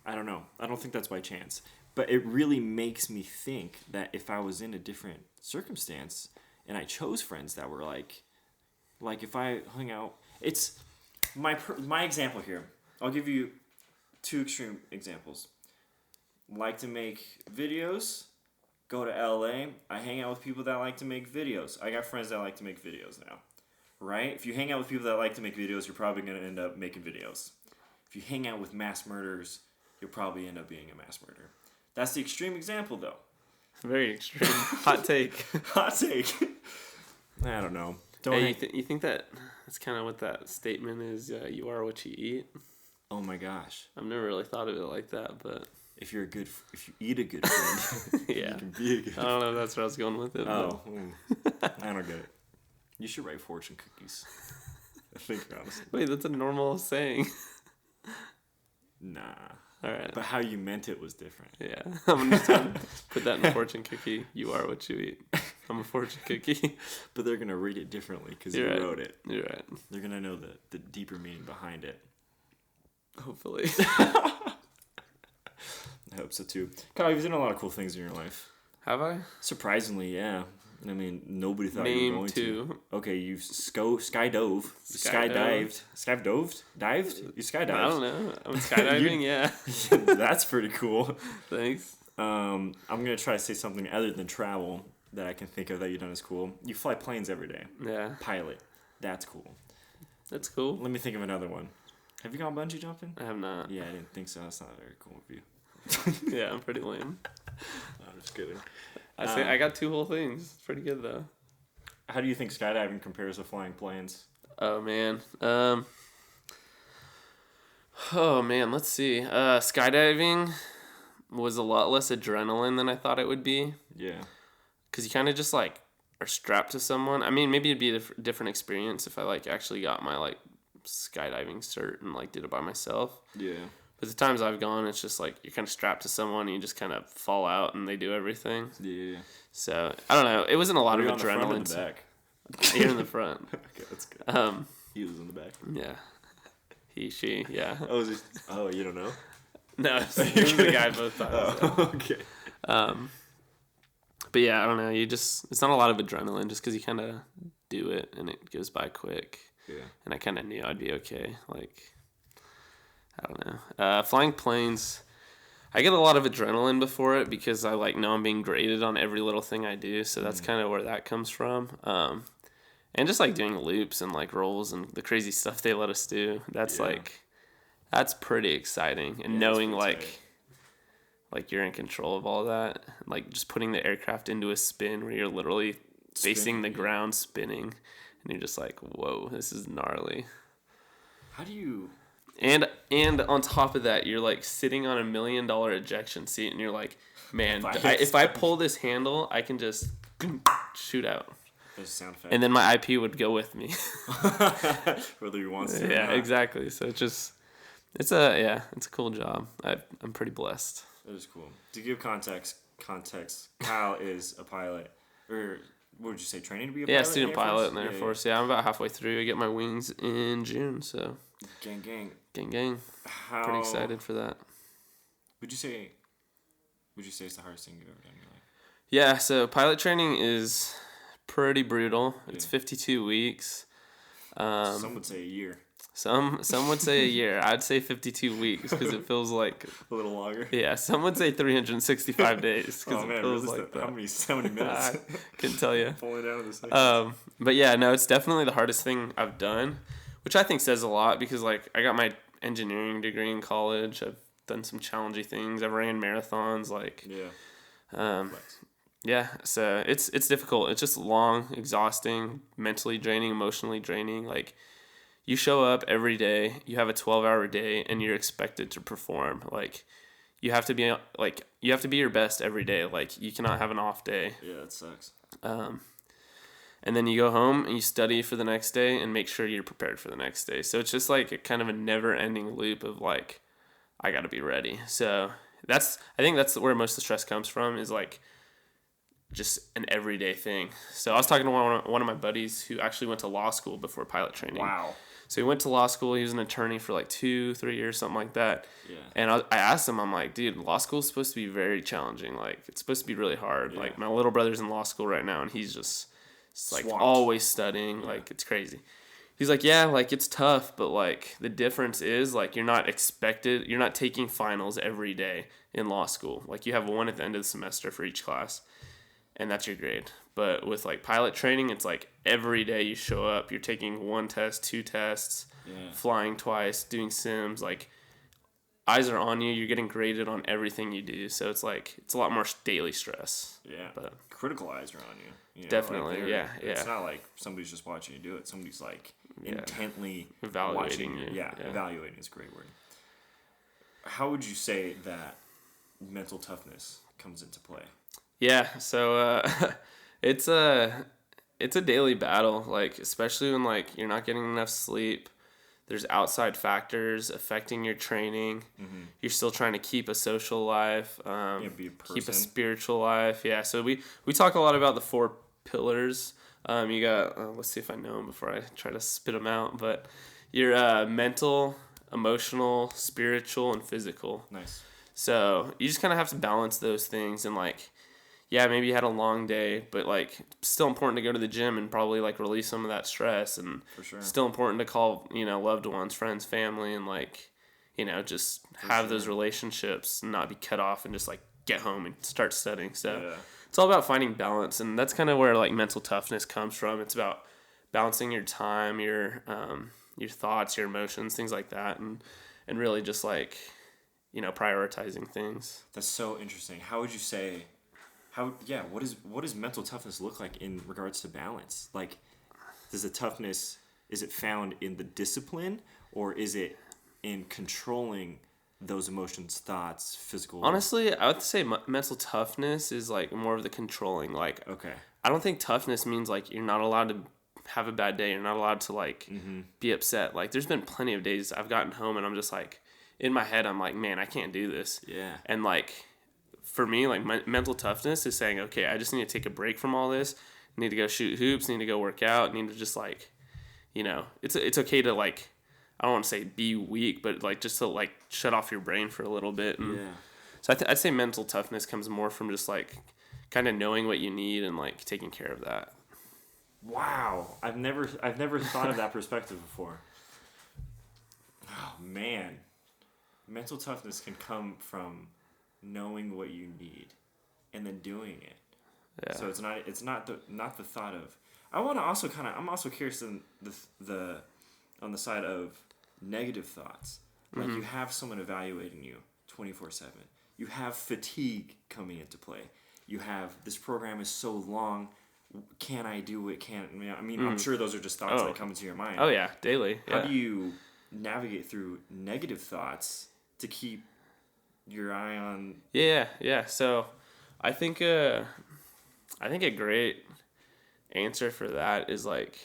I don't know. I don't think that's by chance. But it really makes me think that if I was in a different circumstance and I chose friends that were like if I hung out, it's my example here. I'll give you two extreme examples. Like to make videos, go to LA. I hang out with people that like to make videos. I got friends that like to make videos now, right? If you hang out with people that like to make videos, you're probably going to end up making videos. If you hang out with mass murderers, you'll probably end up being a mass murderer. That's the extreme example, though. Very extreme. Hot take. Hot take. I don't know. You think that's kind of what that statement is, you are what you eat? Oh my gosh. I've never really thought of it like that, but... if you eat a good friend, Yeah. you can be a good I don't know if that's where I was going with it. Oh, I don't get it. You should write fortune cookies. I think, honestly. Wait, that's a normal saying. Nah. All right. But how you meant it was different. Yeah. I'm just going to put that in a fortune cookie. You are what you eat. I'm a fortune cookie. But they're going to read it differently because you wrote it. You're right. They're going to know the deeper meaning behind it. Hopefully. I hope so, too. Kyle, you've done a lot of cool things in your life. Have I? Surprisingly, yeah. I mean, nobody thought you Name were going two. to. Okay, you skydove. Skydived. Skydove? Dived? You skydived. I don't know. I'm skydiving, yeah. That's pretty cool. Thanks. I'm going to try to say something other than travel that I can think of that you've done is cool. You fly planes every day. Yeah. Pilot. That's cool. That's cool. Let me think of another one. Have you gone bungee jumping? I have not. Yeah, I didn't think so. That's not very cool of you. Yeah, I'm pretty lame. I'm just kidding. I got 2 whole things. It's pretty good, though. How do you think skydiving compares to flying planes? Oh, man. Let's see. Skydiving was a lot less adrenaline than I thought it would be. Yeah. Because you kind of just, like, are strapped to someone. I mean, maybe it'd be a different experience if I, like, actually got my, like, skydiving cert and, like, did it by myself. Yeah. But the times I've gone, it's just, like, you're kind of strapped to someone and you just kind of fall out and they do everything. Yeah. So, I don't know. It wasn't a lot of Were you adrenaline. on the front or the back? You're in the front. Okay, that's good. He was in the back. Yeah. He, she, yeah. Oh, you don't know? No, it was the guy both times. Oh, okay. But yeah, I don't know. It's not a lot of adrenaline just because you kind of do it and it goes by quick. Yeah. And I kind of knew I'd be okay. Like, I don't know. Flying planes, I get a lot of adrenaline before it because I like know I'm being graded on every little thing I do. So that's kind of where that comes from. And just like doing loops and like rolls and the crazy stuff they let us do. That's that's pretty exciting. And knowing like you're in control of all that, like just putting the aircraft into a spin where you're literally facing the ground spinning and you're just like, whoa, this is gnarly. How do you... And on top of that, you're like sitting on $1 million ejection seat and you're like, man, if I pull this handle, I can just shoot out. There's a sound effect. And then my IP would go with me. Whether you want to. Yeah, exactly. So it's a cool job. I'm pretty blessed. That is cool. To give context, Kyle is a pilot. Or what would you say, training to be a pilot? Yeah, student pilot in the Air Force. Yeah, I'm about halfway through. I get my wings in June, so. Gang. Gang. Pretty excited for that. Would you say it's the hardest thing you've ever done in your life? Yeah, so pilot training is pretty brutal. It's 52 weeks. Some would say a year. Some would say a year. I'd say 52 weeks because it feels like a little longer. Yeah, some would say 365 days because it feels really like that. How many minutes? I couldn't tell you. Falling down to the seconds. But yeah, no, it's definitely the hardest thing I've done, which I think says a lot because like I got my engineering degree in college. I've done some challenging things. I've ran marathons. Like yeah, so it's difficult. It's just long, exhausting, mentally draining, emotionally draining. Like you show up every day, you have a 12-hour day, and you're expected to perform. Like you have to be your best every day. Like you cannot have an off day. Yeah, that sucks. And then you go home and you study for the next day and make sure you're prepared for the next day. So it's just like a kind of a never-ending loop of like, I got to be ready. So I think that's where most of the stress comes from is like just an everyday thing. So I was talking to one of my buddies who actually went to law school before pilot training. Wow. So he went to law school. He was an attorney for like 2-3 years, something like that. Yeah. And I asked him, I'm like, dude, law school is supposed to be very challenging. Like it's supposed to be really hard. Yeah. Like my little brother's in law school right now and he's just like swamped. Always studying. Yeah. Like it's crazy. He's like, yeah, like it's tough, but like the difference is like you're not taking finals every day in law school. Like you have one at the end of the semester for each class and that's your grade. But with like pilot training, it's like every day you show up, you're taking 1 test, 2 tests, flying twice, doing sims, like eyes are on you, you're getting graded on everything you do. So it's like, it's a lot more daily stress. Yeah. But critical eyes are on you. You know, definitely. Like it's not like somebody's just watching you do it. Somebody's like intently evaluating you. Yeah, evaluating is a great word. How would you say that mental toughness comes into play? Yeah, so it's a daily battle, like especially when like you're not getting enough sleep. There's outside factors affecting your training. Mm-hmm. You're still trying to keep a social life, Be a person. keep a spiritual life. Yeah, so we talk a lot about the 4 pillars. You got let's see if I know them before I try to spit them out. But your mental, emotional, spiritual, and physical. Nice. So you just kind of have to balance those things and like, yeah, maybe you had a long day, but like still important to go to the gym and probably like release some of that stress, and For sure. still important to call, loved ones, friends, family, and like, just have those relationships and not be cut off and just like get home and start studying. So it's all about finding balance, and that's kind of where like mental toughness comes from. It's about balancing your time, your thoughts, your emotions, things like that, and really just like, prioritizing things. That's so interesting. How would you say? What does mental toughness look like in regards to balance? Like, does the toughness, is it found in the discipline, or is it in controlling those emotions, thoughts, physical? Honestly, I would say mental toughness is like more of the controlling. Like, okay, I don't think toughness means like you're not allowed to have a bad day. You're not allowed to like be upset. Like, there's been plenty of days I've gotten home and I'm just like, in my head, I'm like, man, I can't do this. Yeah. And like, for me, like mental toughness is saying, okay, I just need to take a break from all this. Need to go shoot hoops. Need to go work out. Need to just like, it's okay to like, I don't want to say be weak, but like just to like shut off your brain for a little bit. And so I'd say mental toughness comes more from just like kind of knowing what you need and like taking care of that. Wow, I've never thought of that perspective before. Oh man, mental toughness can come from knowing what you need and then doing it. Yeah. So it's not the thought of. I'm also curious in the on the side of negative thoughts. Like you have someone evaluating you 24/7. You have fatigue coming into play. You have this program is so long. Can I do it? I'm sure those are just thoughts that come into your mind. Oh yeah, daily. How do you navigate through negative thoughts to keep your eye on? Yeah. So I think a great answer for that is like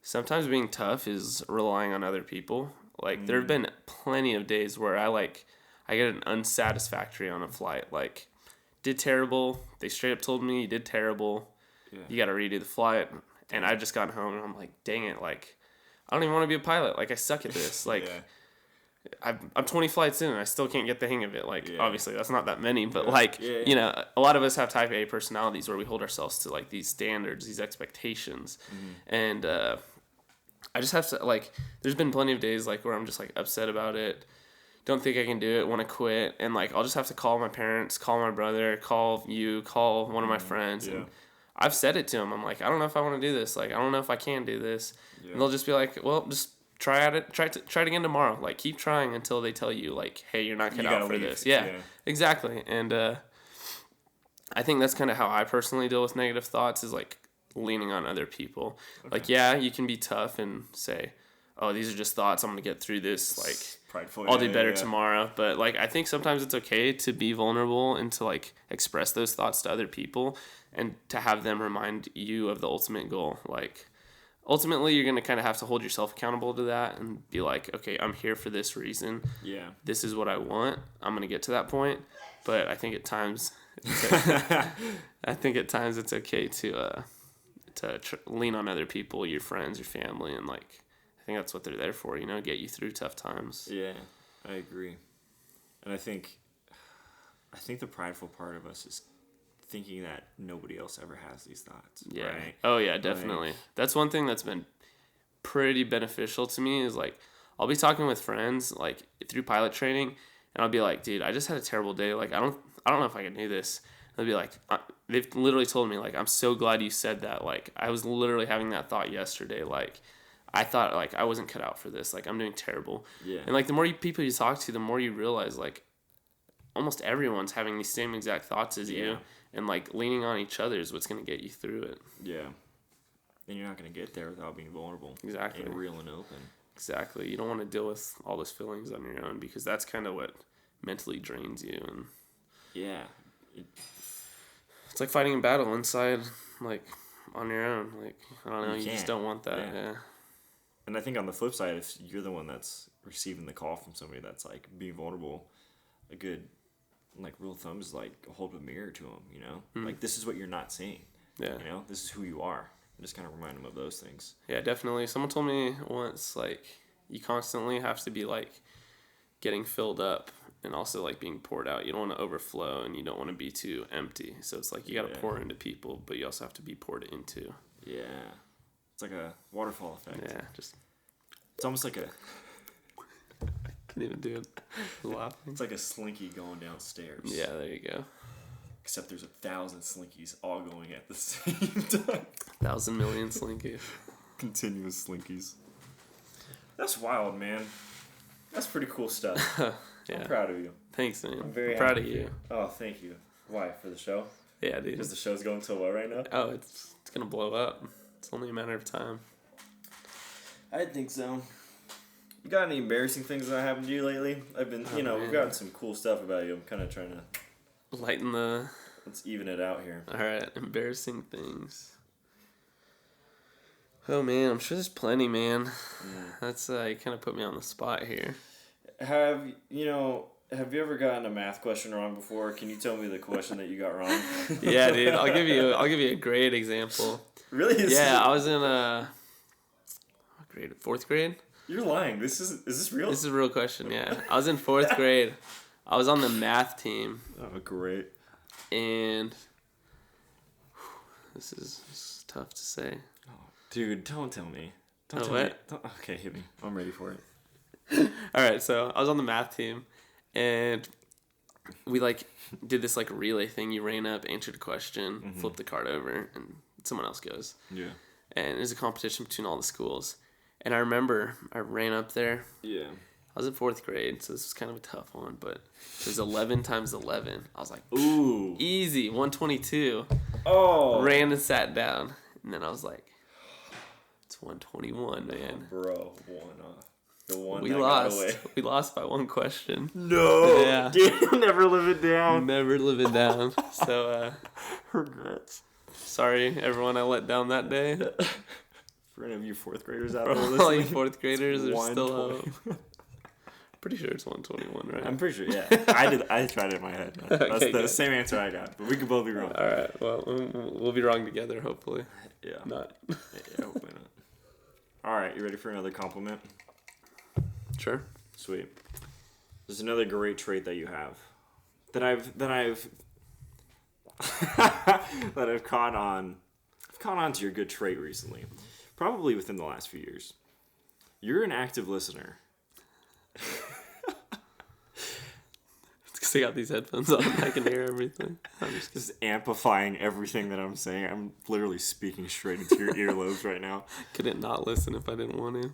sometimes being tough is relying on other people. Like there have been plenty of days where I get an unsatisfactory on a flight. Like did terrible. They straight up told me you did terrible. Yeah. You got to redo the flight. And I just got home and I'm like, dang it. Like I don't even want to be a pilot. Like I suck at this. Like I'm 20 flights in and I still can't get the hang of it. Like obviously that's not that many, but a lot of us have type A personalities where we hold ourselves to like these standards, these expectations. And I just have to like, there's been plenty of days like where I'm just like upset about it. Don't think I can do it, want to quit. And like, I'll just have to call my parents, call my brother, call you, call one of my friends. And I've said it to them. I'm like, I don't know if I want to do this. Like, I don't know if I can do this. And they'll just be like, well, just try at it. Try it again tomorrow. Like, keep trying until they tell you, like, hey, you're not cut out for this. Yeah, exactly. And I think that's kind of how I personally deal with negative thoughts is, like, leaning on other people. Okay. Like, yeah, you can be tough and say, oh, these are just thoughts. I'm going to get through this. Like, prideful, I'll do better tomorrow. But, like, I think sometimes it's okay to be vulnerable and to, like, express those thoughts to other people and to have them remind you of the ultimate goal. Like, ultimately, you're going to kind of have to hold yourself accountable to that and be like, okay, I'm here for this reason. Yeah. This is what I want. I'm going to get to that point. But I think at times, it's okay to lean on other people, your friends, your family, and like, I think that's what they're there for, get you through tough times. Yeah, I agree. And I think the prideful part of us is thinking that nobody else ever has these thoughts. Yeah. Right? Oh yeah, definitely. That's one thing that's been pretty beneficial to me is like, I'll be talking with friends like through pilot training and I'll be like, dude, I just had a terrible day. Like, I don't know if I can do this. They'll be like, they've literally told me like, I'm so glad you said that. Like, I was literally having that thought yesterday. Like, I thought like I wasn't cut out for this. Like, I'm doing terrible. Yeah. And like the more people you talk to, the more you realize like almost everyone's having these same exact thoughts as you. And, like, leaning on each other is what's going to get you through it. Yeah. And you're not going to get there without being vulnerable. Exactly. And real and open. Exactly. You don't want to deal with all those feelings on your own because that's kind of what mentally drains you. And Yeah. It's like fighting a battle inside, like, on your own. Like, I don't know, you can't. just don't want that. Yeah. And I think on the flip side, if you're the one that's receiving the call from somebody that's, like, being vulnerable, a good, like, rule of thumb is, like, hold a mirror to them, you know? Like, this is what you're not seeing. Yeah. You know? This is who you are. And just kind of remind them of those things. Yeah, definitely. Someone told me once, like, you constantly have to be, like, getting filled up and also, like, being poured out. You don't want to overflow and you don't want to be too empty. So it's like you got to pour into people, but you also have to be poured into. Yeah. It's like a waterfall effect. Yeah, just... It's almost like a... Can't even do it. Laughing. It's like a slinky going downstairs. Yeah, there you go. Except there's 1,000 slinkies all going at the same time. 1,000 million slinkies. Continuous slinkies. That's wild, man. That's pretty cool stuff. Yeah. I'm proud of you. Thanks, man. I'm very proud of happy. you. Oh, thank you. Why? For the show? Yeah, dude. Because the show's going so well right now? Oh, it's gonna blow up. It's only a matter of time. I think so. You got any embarrassing things that happened to you lately? I've been, we've gotten some cool stuff about you. I'm kind of trying to... Lighten the... Let's even it out here. Alright, embarrassing things. Oh, man, I'm sure there's plenty, man. That's, you kind of put me on the spot here. Have you ever gotten a math question wrong before? Can you tell me the question that you got wrong? Yeah, dude, I'll give you a great example. Really? Yeah, I was in what grade? 4th grade? You're lying. Is this real? This is a real question, yeah. I was in 4th grade. I was on the math team. Oh, great. And this is tough to say. Oh, dude, don't tell me. Don't tell what? me. Okay, hit me. I'm ready for it. All right, so I was on the math team, and we did this relay thing. You ran up, answered a question, flipped the card over, and someone else goes. Yeah. And it was a competition between all the schools. And I remember I ran up there. Yeah. I was in 4th grade, so this was kind of a tough one, but it was 11 times 11. I was like, ooh, easy, 122. Oh. Ran and sat down, and then I was like, it's 121, man. Oh, bro, the one we that lost. got away. We lost by one question. No. Yeah. Dude, never live it down. Never live it down. So, regrets. Sorry, everyone I let down that day. For any of you 4th graders out For there all you listening, 4th graders, there's still 120. pretty sure it's 121, right? I'm pretty sure, yeah. I tried it in my head. That's Okay, the good. same answer I got, but we could both be wrong. All right, well, we'll be wrong together, hopefully. Yeah. Not. Yeah, hopefully not. All right, you ready for another compliment? Sure. Sweet. There's another great trait that you have that I've that I've caught on. I've caught on to your good trait recently, probably within the last few years. You're an active listener. It's because I got these headphones on. I can hear everything. I'm Just amplifying everything that I'm saying. I'm literally speaking straight into your earlobes right now. couldn't not listen if I didn't want to.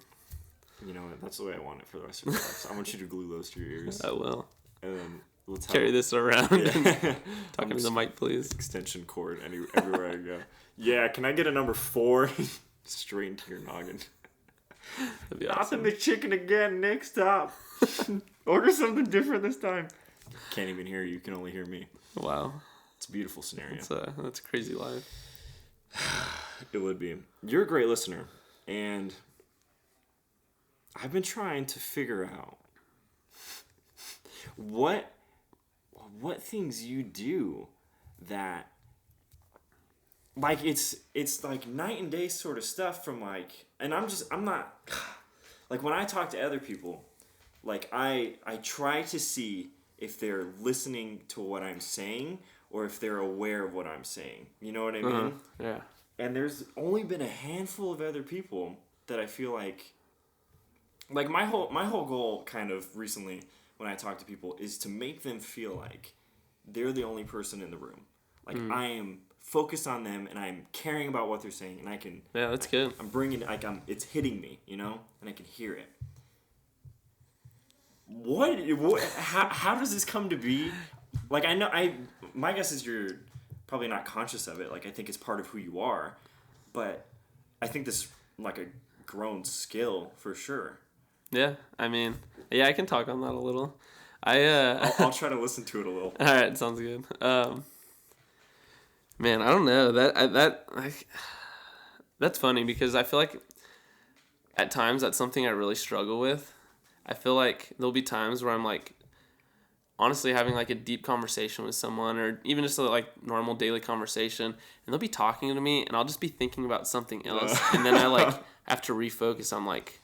You know what? That's the way I want it for the rest of your life. So I want you to glue those to your ears. I will. And then let's Carry this around. Yeah. Talking to the mic, please. Extension cord everywhere I go. Yeah, can I get a number 4? Straight into your noggin. That'd be Not awesome. the McChicken again. Next stop. Order something different this time. Can't even hear you. You can only hear me. Wow. It's a beautiful scenario. That's a crazy life. It would be. You're a great listener. And I've been trying to figure out what things you do that it's like night and day sort of stuff from and I'm not when I talk to other people, I try to see if they're listening to what I'm saying or if they're aware of what I'm saying. You know what I mean? Yeah. And there's only been a handful of other people that I feel like my whole goal kind of recently when I talk to people is to make them feel like they're the only person in the room. I am focused on them and I'm caring about what they're saying and I can... Yeah, that's good. I'm bringing... it's hitting me, and I can hear it. How does this come to be? My guess is you're probably not conscious of it. I think it's part of who you are. But I think this is a grown skill for sure. Yeah, I mean, I can talk on that a little. I'll try to listen to it a little. All right, sounds good. Man, I don't know that's funny because I feel like at times that's something I really struggle with. I feel like there'll be times where I'm like honestly having like a deep conversation with someone or even just a like normal daily conversation and they'll be talking to me and I'll just be thinking about something else and then I like have to refocus. I'm like,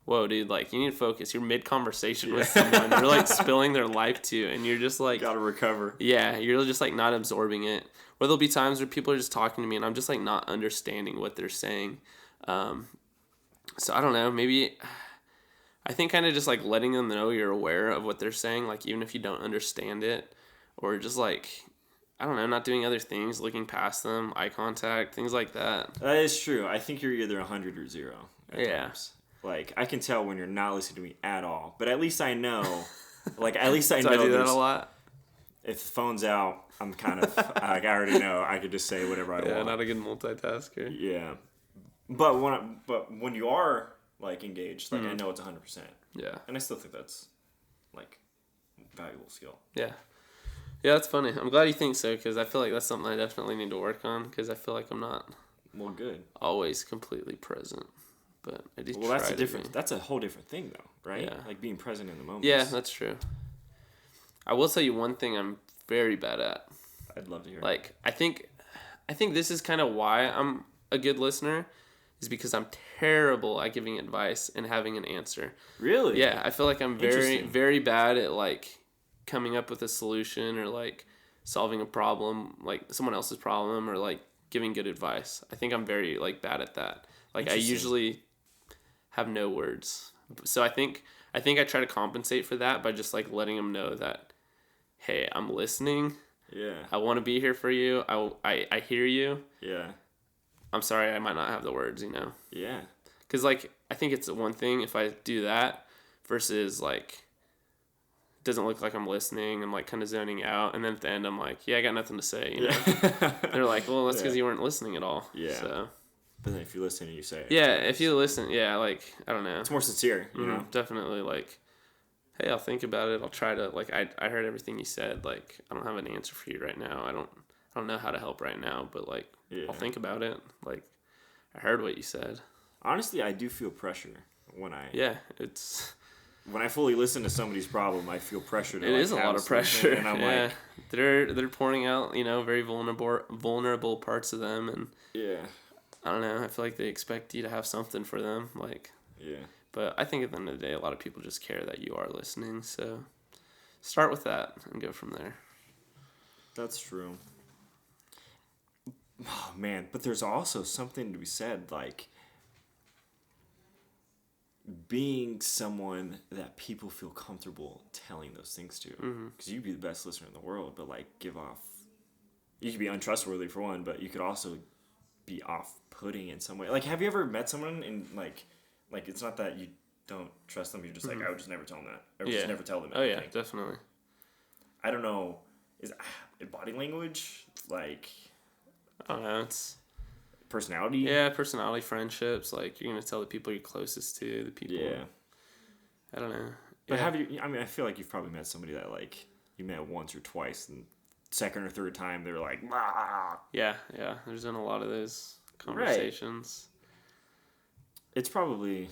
whoa, dude, like you need to focus. You're mid conversation with someone. You're like spilling their life to you and you're just like gotta recover. Yeah, you're just like not absorbing it. Or there'll be times where people are just talking to me and I'm just like not understanding what they're saying. So I don't know, maybe I think kind of just like letting them know you're aware of what they're saying, like even if you don't understand it, or just like, I don't know, not doing other things, looking past them, eye contact, things like that. That is true. I think you're either 100 or 0 at Yeah. times. Like, I can tell when you're not listening to me at all, but at least I know, like, at least I So know I do that a lot. If the phone's out, I'm kind of, like, I already know I could just say whatever I want. Yeah, not a good multitasker. Yeah. But when you are, like, engaged, like, I know it's 100%. Yeah. And I still think that's, like, valuable skill. Yeah. Yeah, that's funny. I'm glad you think so, because I feel like that's something I definitely need to work on, because I feel like I'm not good. Always completely present. But I do well, try that's a whole different thing, though, right? Yeah. Like, being present in the moment. Yeah, that's true. I will tell you one thing I'm very bad at. I'd love to hear. Like, I think this is kind of why I'm a good listener, is because I'm terrible at giving advice and having an answer. Really? Yeah, I feel like I'm very, very bad at, like, coming up with a solution or, like, solving a problem, like, someone else's problem, or, like, giving good advice. I think I'm very, like, bad at that. Like, I usually have no words. So I think I try to compensate for that by just, like, letting them know that, hey, I'm listening. Yeah. I want to be here for you. I hear you. Yeah. I'm sorry I might not have the words, you know? Yeah. Because, like, I think it's one thing if I do that versus, like, it doesn't look like I'm listening. I'm, like, kind of zoning out. And then at the end, I'm like, yeah, I got nothing to say, you know? They're like, well, that's because you weren't listening at all. Yeah. So. But then if you listen and you say it. Yeah, if you listen, yeah, like, I don't know. It's more sincere, you know? Definitely, like, hey, I'll think about it. I'll try to, like, I heard everything you said. Like, I don't have an answer for you right now. I don't know how to help right now, but, like, I'll think about it. Like, I heard what you said. Honestly, I do feel pressure when I... Yeah, it's... When I fully listen to somebody's problem, I feel pressure to, It is a lot of pressure. And I'm like... They're pouring out, you know, very vulnerable parts of them, and... Yeah. I don't know. I feel like they expect you to have something for them, like... Yeah. But I think at the end of the day, a lot of people just care that you are listening, so... Start with that and go from there. That's true. Oh, man. But there's also something to be said, like... being someone that people feel comfortable telling those things to. Because you could be the best listener in the world, but, like, give off... You could be untrustworthy, for one, but you could also be off-putting in some way. Like, have you ever met someone and, like, it's not that you don't trust them, you're just like, I would just never tell them that. I would just never tell them anything. Oh, yeah, definitely. I don't know. Is body language, like... I don't know, it's... Personality? Yeah, personality, friendships. Like, you're going to tell the people you're closest to, the people... Yeah. I don't know. But have you... I mean, I feel like you've probably met somebody that, like, you met once or twice, and second or third time, they were like, bah! Yeah. There's been a lot of those conversations. Right. It's probably...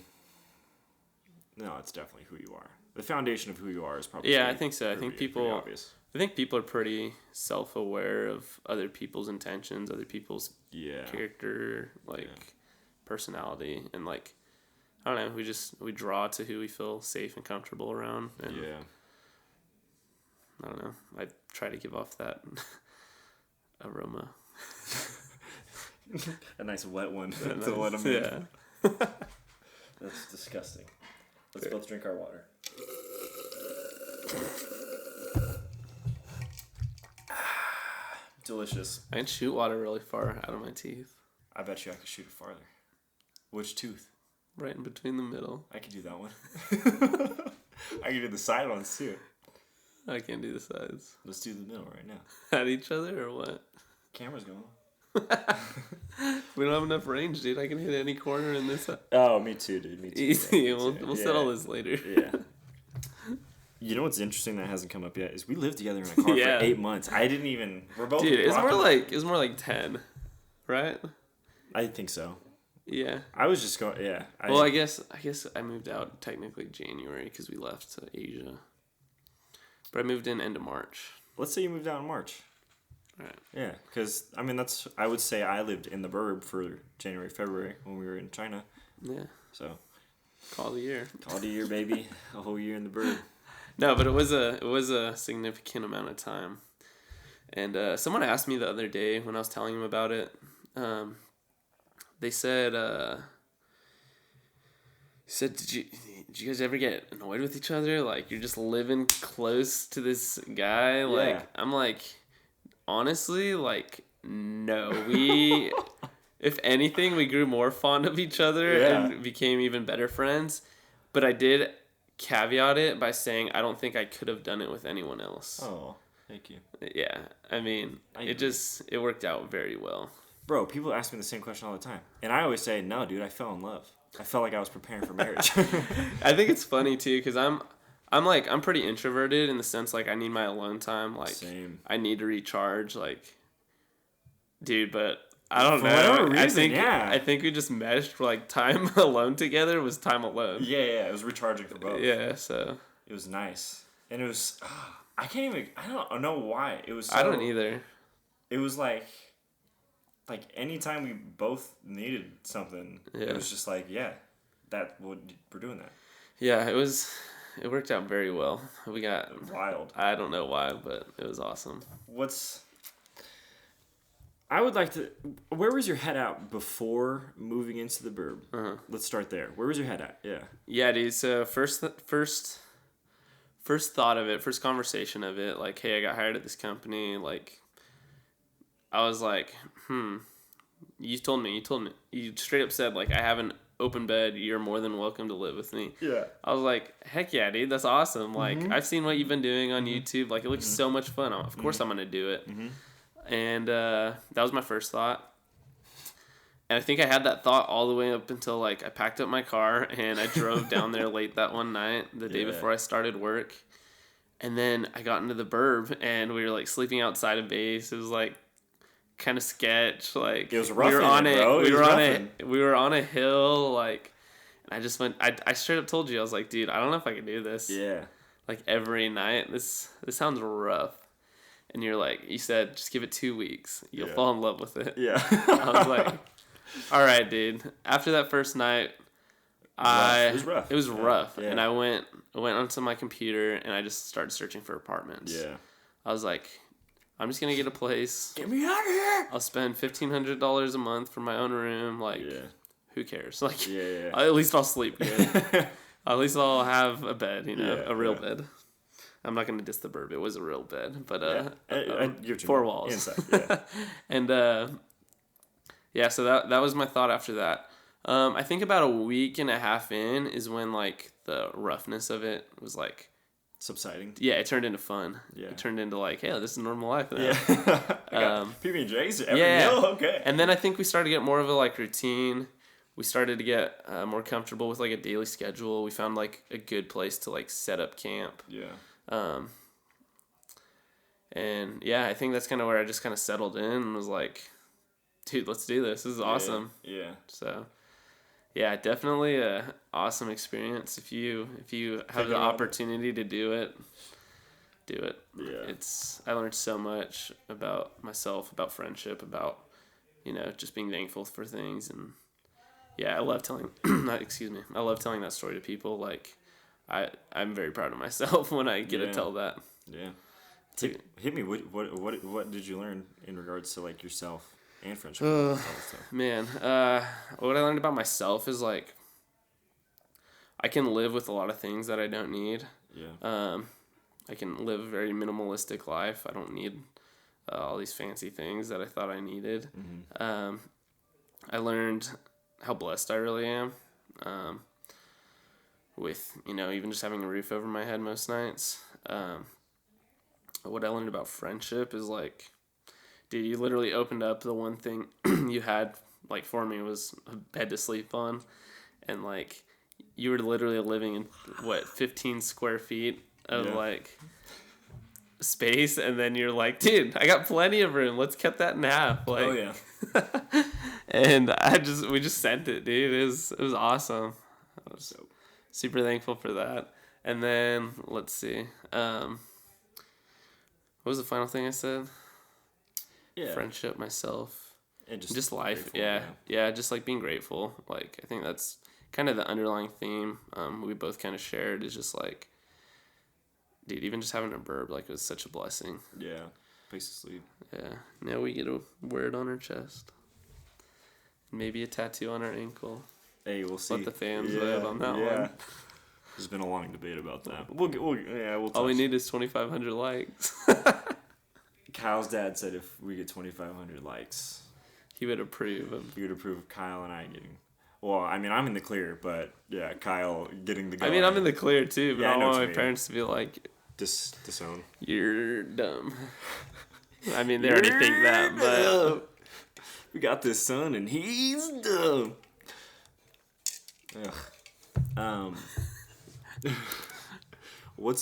No, it's definitely who you are. The foundation of who you are is probably... Yeah, I think so. I think obvious. I think people are pretty self-aware of other people's intentions, other people's character, like, personality, and, like, I don't know, we draw to who we feel safe and comfortable around, and I don't know, I try to give off that aroma. A nice wet one to let them in. Yeah. That's disgusting. Let's both drink our water. Delicious. I can shoot water really far out of my teeth. I bet you I could shoot it farther. Which tooth? Right in between the middle. I could do that one. I could do the side ones too. I can't do the sides. Let's do the middle right now. At each other or what? Camera's going. We don't have enough range, dude. I can hit any corner in this. Oh, me too, dude. Me too. Easy. Yeah, We'll settle this later. Yeah. You know what's interesting that hasn't come up yet is we lived together in a car for 8 months. I didn't even. We're both. Dude, it was more like 10, right? I think so. Yeah. I was just going. Yeah. I guess I moved out technically January because we left to Asia, but I moved in end of March. Let's say you moved out in March. Right. Yeah, because I mean I would say I lived in the burb for January, February when we were in China. Yeah. So. Call the year. Call the year, baby. A whole year in the burb. No, but it was a significant amount of time, and someone asked me the other day when I was telling them about it. They said, did you guys ever get annoyed with each other? Like you're just living close to this guy. Like yeah. I'm like, honestly, like no. We, if anything, we grew more fond of each other and became even better friends. But I did caveat it by saying I don't think I could have done it with anyone else. Oh, thank you. Yeah, I mean, it worked out very well. Bro, people ask me the same question all the time, and I always say, "No, dude, I fell in love. I felt like I was preparing for marriage." I think it's funny too, because I'm pretty introverted in the sense like I need my alone time. Like Same. I need to recharge. Like, dude, but I don't know. Whatever reason, I think we just meshed. Like time alone together was time alone. Yeah, it was recharging for both. Yeah, so it was nice, and it was. I don't know why it was. I don't either. It was like anytime we both needed something, it was just like, we're doing that. Yeah, it worked out very well. We got wild. I don't know why, but it was awesome. I would like to. Where was your head at before moving into the burb? Uh-huh. Let's start there. Where was your head at? Yeah. Yeah, dude. So first thought of it, first conversation of it, like, hey, I got hired at this company. Like, I was like, you told me, you straight up said, like, I have an open bed. You're more than welcome to live with me. Yeah. I was like, heck yeah, dude. That's awesome. Like, I've seen what you've been doing on YouTube. Like, it looks so much fun. Of course I'm going to do it. And that was my first thought. And I think I had that thought all the way up until, like, I packed up my car and I drove down there late that one night, the day before I started work. And then I got into the burb and we were, like, sleeping outside of base. It was, like, kind of sketch. Like, it was rough. We were on a hill, like, and I just went, I straight up told you, I was like, dude, I don't know if I can do this. Yeah. Like, every night. This sounds rough. And you're like, you said, just give it 2 weeks. You'll fall in love with it. Yeah. I was like, all right, dude. After that first night, it was rough. It was rough. Yeah. And I went onto my computer and I just started searching for apartments. Yeah. I was like, I'm just going to get a place. Get me out of here. I'll spend $1,500 a month for my own room. Like, who cares? Like, at least I'll sleep good. At least I'll have a bed, a real bed. I'm not going to diss the burb. It was a real bed, but 4 walls. Inside, and so that was my thought after that. I think about a week and a half in is when, like, the roughness of it was, like, subsiding. Yeah, it turned into fun. Yeah. It turned into, like, hey, this is normal life now. Yeah. PB&J's every meal? Okay. And then I think we started to get more of a, like, routine. We started to get more comfortable with, like, a daily schedule. We found, like, a good place to, like, set up camp. Yeah. And yeah, I think that's kind of where I just kind of settled in and was like, dude, let's do this. This is awesome. Yeah. So, yeah, definitely a awesome experience. If you have the opportunity to do it, do it. Yeah. I learned so much about myself, about friendship, about, just being thankful for things. And yeah, I love telling, I love telling that story to people. Like, I'm very proud of myself when I get to tell that. Yeah. Hit me. What did you learn in regards to, like, yourself and friendship? Man, what I learned about myself is, like, I can live with a lot of things that I don't need. Yeah. I can live a very minimalistic life. I don't need all these fancy things that I thought I needed. Mm-hmm. I learned how blessed I really am. With, even just having a roof over my head most nights. What I learned about friendship is, like, dude, you literally opened up the one thing you had, like, for me was a bed to sleep on. And, like, you were literally living in, 15 square feet of like space, and then you're like, dude, I got plenty of room. Let's cut that in half. Like, oh yeah. and we just sent it, dude. It was awesome. I was super thankful for that. And then let's see, what was the final thing I said? Yeah. Friendship, myself, and just life. Grateful, Yeah, just like being grateful. Like, I think that's kind of the underlying theme we both kind of shared, is just like, dude, even just having a burb, like, it was such a blessing. Yeah. Place to sleep. Yeah. Now we get to wear it on our chest. Maybe a tattoo on our ankle. Hey, we'll see. Let the fans vote on that one. There's been a long debate about that. We'll touch. All we need is 2,500 likes. Kyle's dad said if we get 2,500 likes, He would approve of. he would approve of Kyle and I getting. Well, I mean, I'm in the clear, but yeah, Kyle getting the. I mean, I'm in the clear too, but Yeah, I I know want what my you mean. parents to be like, disown. you're dumb. I mean, they already think that, but We got this son, and he's dumb. Ugh. What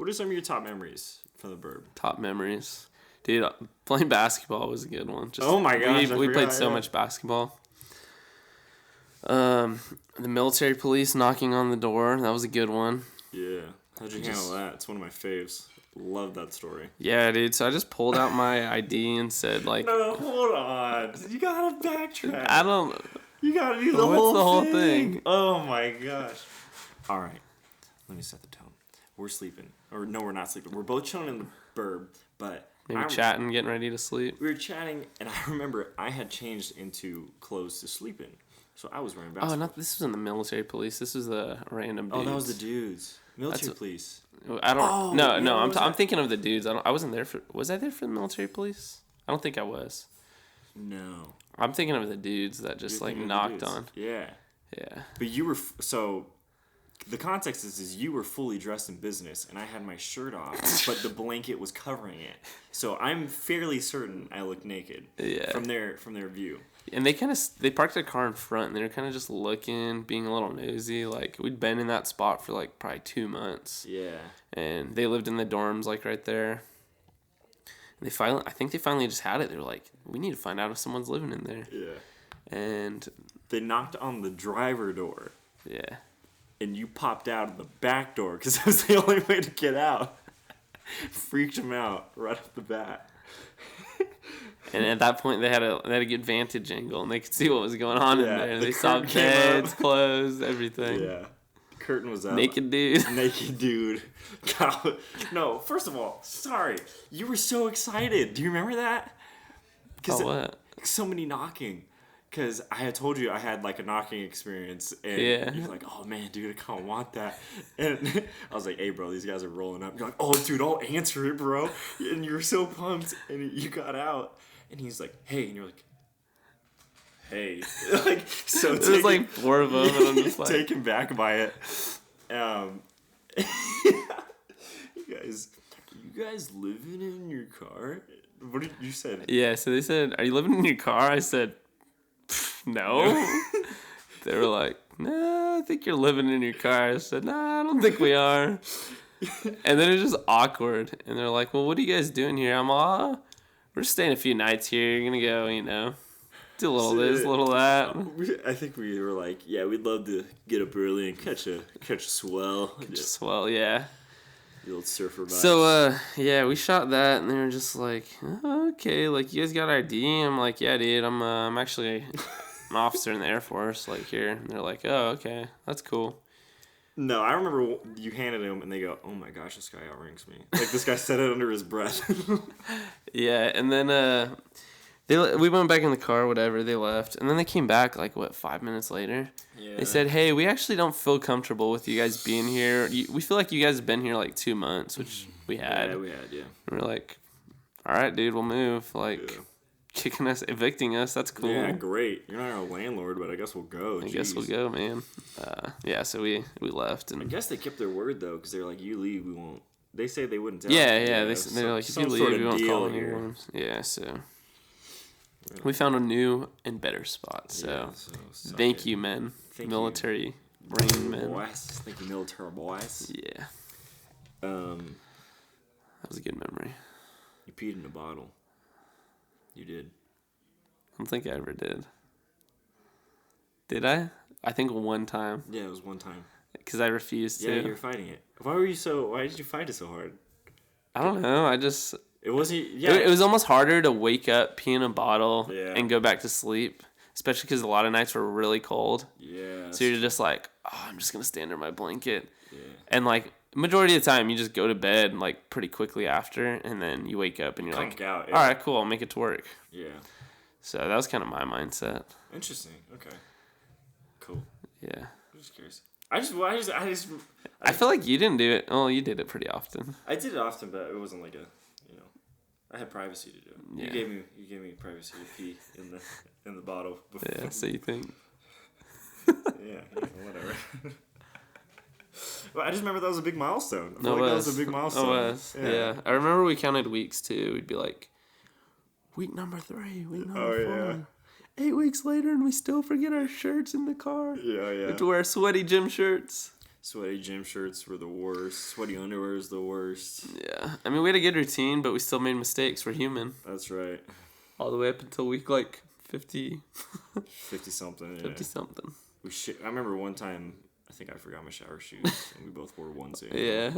are some of your top memories from the burb? top memories. Dude, playing basketball was a good one. Just, Oh my gosh, I we played forgot, so yeah. much basketball. The military police knocking on the door, that was a good one. Yeah. How'd you handle that? It's one of my faves. Love that story. Yeah, dude. So I just pulled out my ID and said, like, No, hold on. You gotta backtrack. I don't. You gotta do the What's whole the whole thing. thing? Oh my gosh. All right. Let me set the tone. We're sleeping. Or no, we're not sleeping. We're both chilling in the burb, but Maybe chatting, getting ready to sleep. we were chatting, and I remember I had changed into clothes to sleep in. So I was wearing basketball. Oh, not this was in the military police. This was the random dudes. Oh, that was the dudes. Military police. I don't. Oh, no, yeah, no. what was I'm that? thinking of the dudes. I wasn't there for. Was I there for the military police? I don't think I was. No. I'm thinking of the dudes that just You're like thinking of the knocked dudes. on. Yeah. Yeah. But you were so. The context is you were fully dressed in business, and I had my shirt off, but the blanket was covering it. So I'm fairly certain I looked naked. Yeah. From their view. And they parked their car in front, and they were kind of just looking, being a little nosy. Like, we'd been in that spot for like probably 2 months. Yeah. And they lived in the dorms like right there. And I think they finally just had it. They were like, we need to find out if someone's living in there. Yeah. And They knocked on the driver door, yeah. and you popped out of the back door because that was the only way to get out. Freaked him out right off the bat. And at that point, they had a good vantage angle, and they could see what was going on in Yeah, there. the They saw curtain came beds, up. clothes, everything. Yeah. Curtain was up. Naked dude. Naked dude. God. No, first of all, sorry. You were so excited. Do you remember that? Oh, what? So many knocking. Because I had told you I had like a knocking experience. And Yeah. you're like, oh man, dude, I kind of want that. And I was like, hey, bro, these guys are rolling up. You're like, oh, dude, I'll answer it, bro. And you were so pumped. And you got out. And he's like, hey. And you're like, hey. Like, so There's like 4 of them, and I'm just like, taken back by it. You guys living in your car? What did you said? yeah. So they said, "Are you living in your car?" I said, "No." They were like, "No, I think you're living in your car." I said, "No, I don't think we are." And then it was just awkward. And they're like, "Well, what are you guys doing here?" I'm all, "We're just staying a few nights here. You're gonna go, do a little this, a little that." I think we were like, yeah, we'd love to get up early and catch a swell. Just well, yeah. The old surfer vibes. So, yeah, we shot that, and they were just like, "Oh, okay, like, you guys got ID?" I'm like, "Yeah, dude, I'm actually an officer in the Air Force, like, here." And they're like, "Oh, okay, that's cool." No, I remember you handed him, and they go, "Oh my gosh, this guy outranks me." Like this guy said it under his breath. Yeah, and then we went back in the car, whatever. They left, and then they came back like 5 minutes later. Yeah. They said, "Hey, we actually don't feel comfortable with you guys being here. We feel like you guys have been here like 2 months," which we had. Yeah, we had, yeah. And we're like, "All right, dude, we'll move." Like, Yeah. kicking us, evicting us. That's cool. Yeah, great. You're not our landlord, but I guess we'll go. I guess we'll go, man. Yeah, so we left, I and guess they kept their word though, because they're like, "You leave, we won't." They say they wouldn't tell. yeah, us. they're like, if some you leave, sort of we won't call deal here. anyone. Yeah, so we found a new and better spot. So, Yeah, so suck thank it. you, men, Thank military brain men. Boys. Thank you, military boys. Yeah. That was a good memory. You peed in a bottle. You did. I don't think I ever did. Did I? I think one time. Yeah, it was one time. Because I refused to. Yeah, you were fighting it. Why did you fight it so hard? I don't know. It wasn't. Yeah. It was almost harder to wake up, pee in a bottle, Yeah. and go back to sleep. Especially because a lot of nights were really cold. Yeah. So you're just like, oh, I'm just going to stay under my blanket. Yeah. And like, majority of the time, you just go to bed like pretty quickly after. And then you wake up and you're like, out, all right, cool. I'll make it to work. Yeah. So that was kind of my mindset. Interesting. Okay. Cool. Yeah. I'm just curious. I feel like you didn't do it. Oh, you did it pretty often. I did it often, but it wasn't like I had privacy to do it. Yeah. You gave me privacy to pee in the bottle before. Yeah, so you think. yeah, whatever. Well, I just remember that was a big milestone. I feel like that was a big milestone. It was. Yeah. I remember we counted weeks too. We'd be like, week number 3, week number 4. Yeah. 8 weeks later, and we still forget our shirts in the car. Yeah. We have to wear sweaty gym shirts. Sweaty gym shirts were the worst. Sweaty underwear is the worst. Yeah. I mean, we had a good routine, but we still made mistakes. We're human. That's right. All the way up until week, 50. 50-something, yeah. 50-something. I remember one time, I think I forgot my shower shoes, and we both wore onesie. Yeah.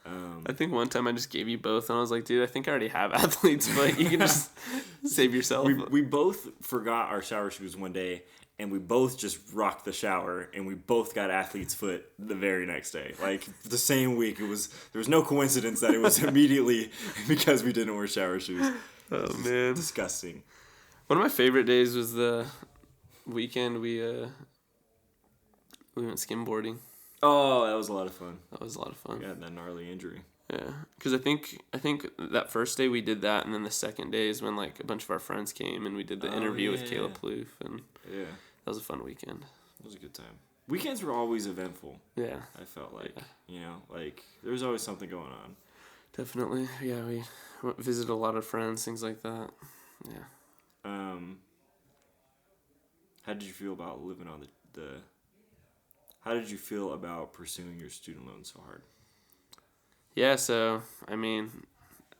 I think one time I just gave you both, and I was like, dude, I think I already have athletes, but you can just save yourself. We both forgot our shower shoes one day, and we both just rocked the shower, and we both got athlete's foot the very next day. Like, the same week. There was no coincidence that it was immediately because we didn't wear shower shoes. Oh, man. Disgusting. One of my favorite days was the weekend we went skimboarding. Oh, that was a lot of fun. That was a lot of fun. We had that gnarly injury. Yeah, because I think that first day we did that, and then the second day is when like a bunch of our friends came and we did the interview with Caleb Plouffe, and yeah, that was a fun weekend. It was a good time. Weekends were always eventful. Yeah, I felt like like there was always something going on. Definitely, yeah. We visited a lot of friends, things like that. Yeah. How did you feel about living on the How did you feel about pursuing your student loan so hard? Yeah, so, I mean,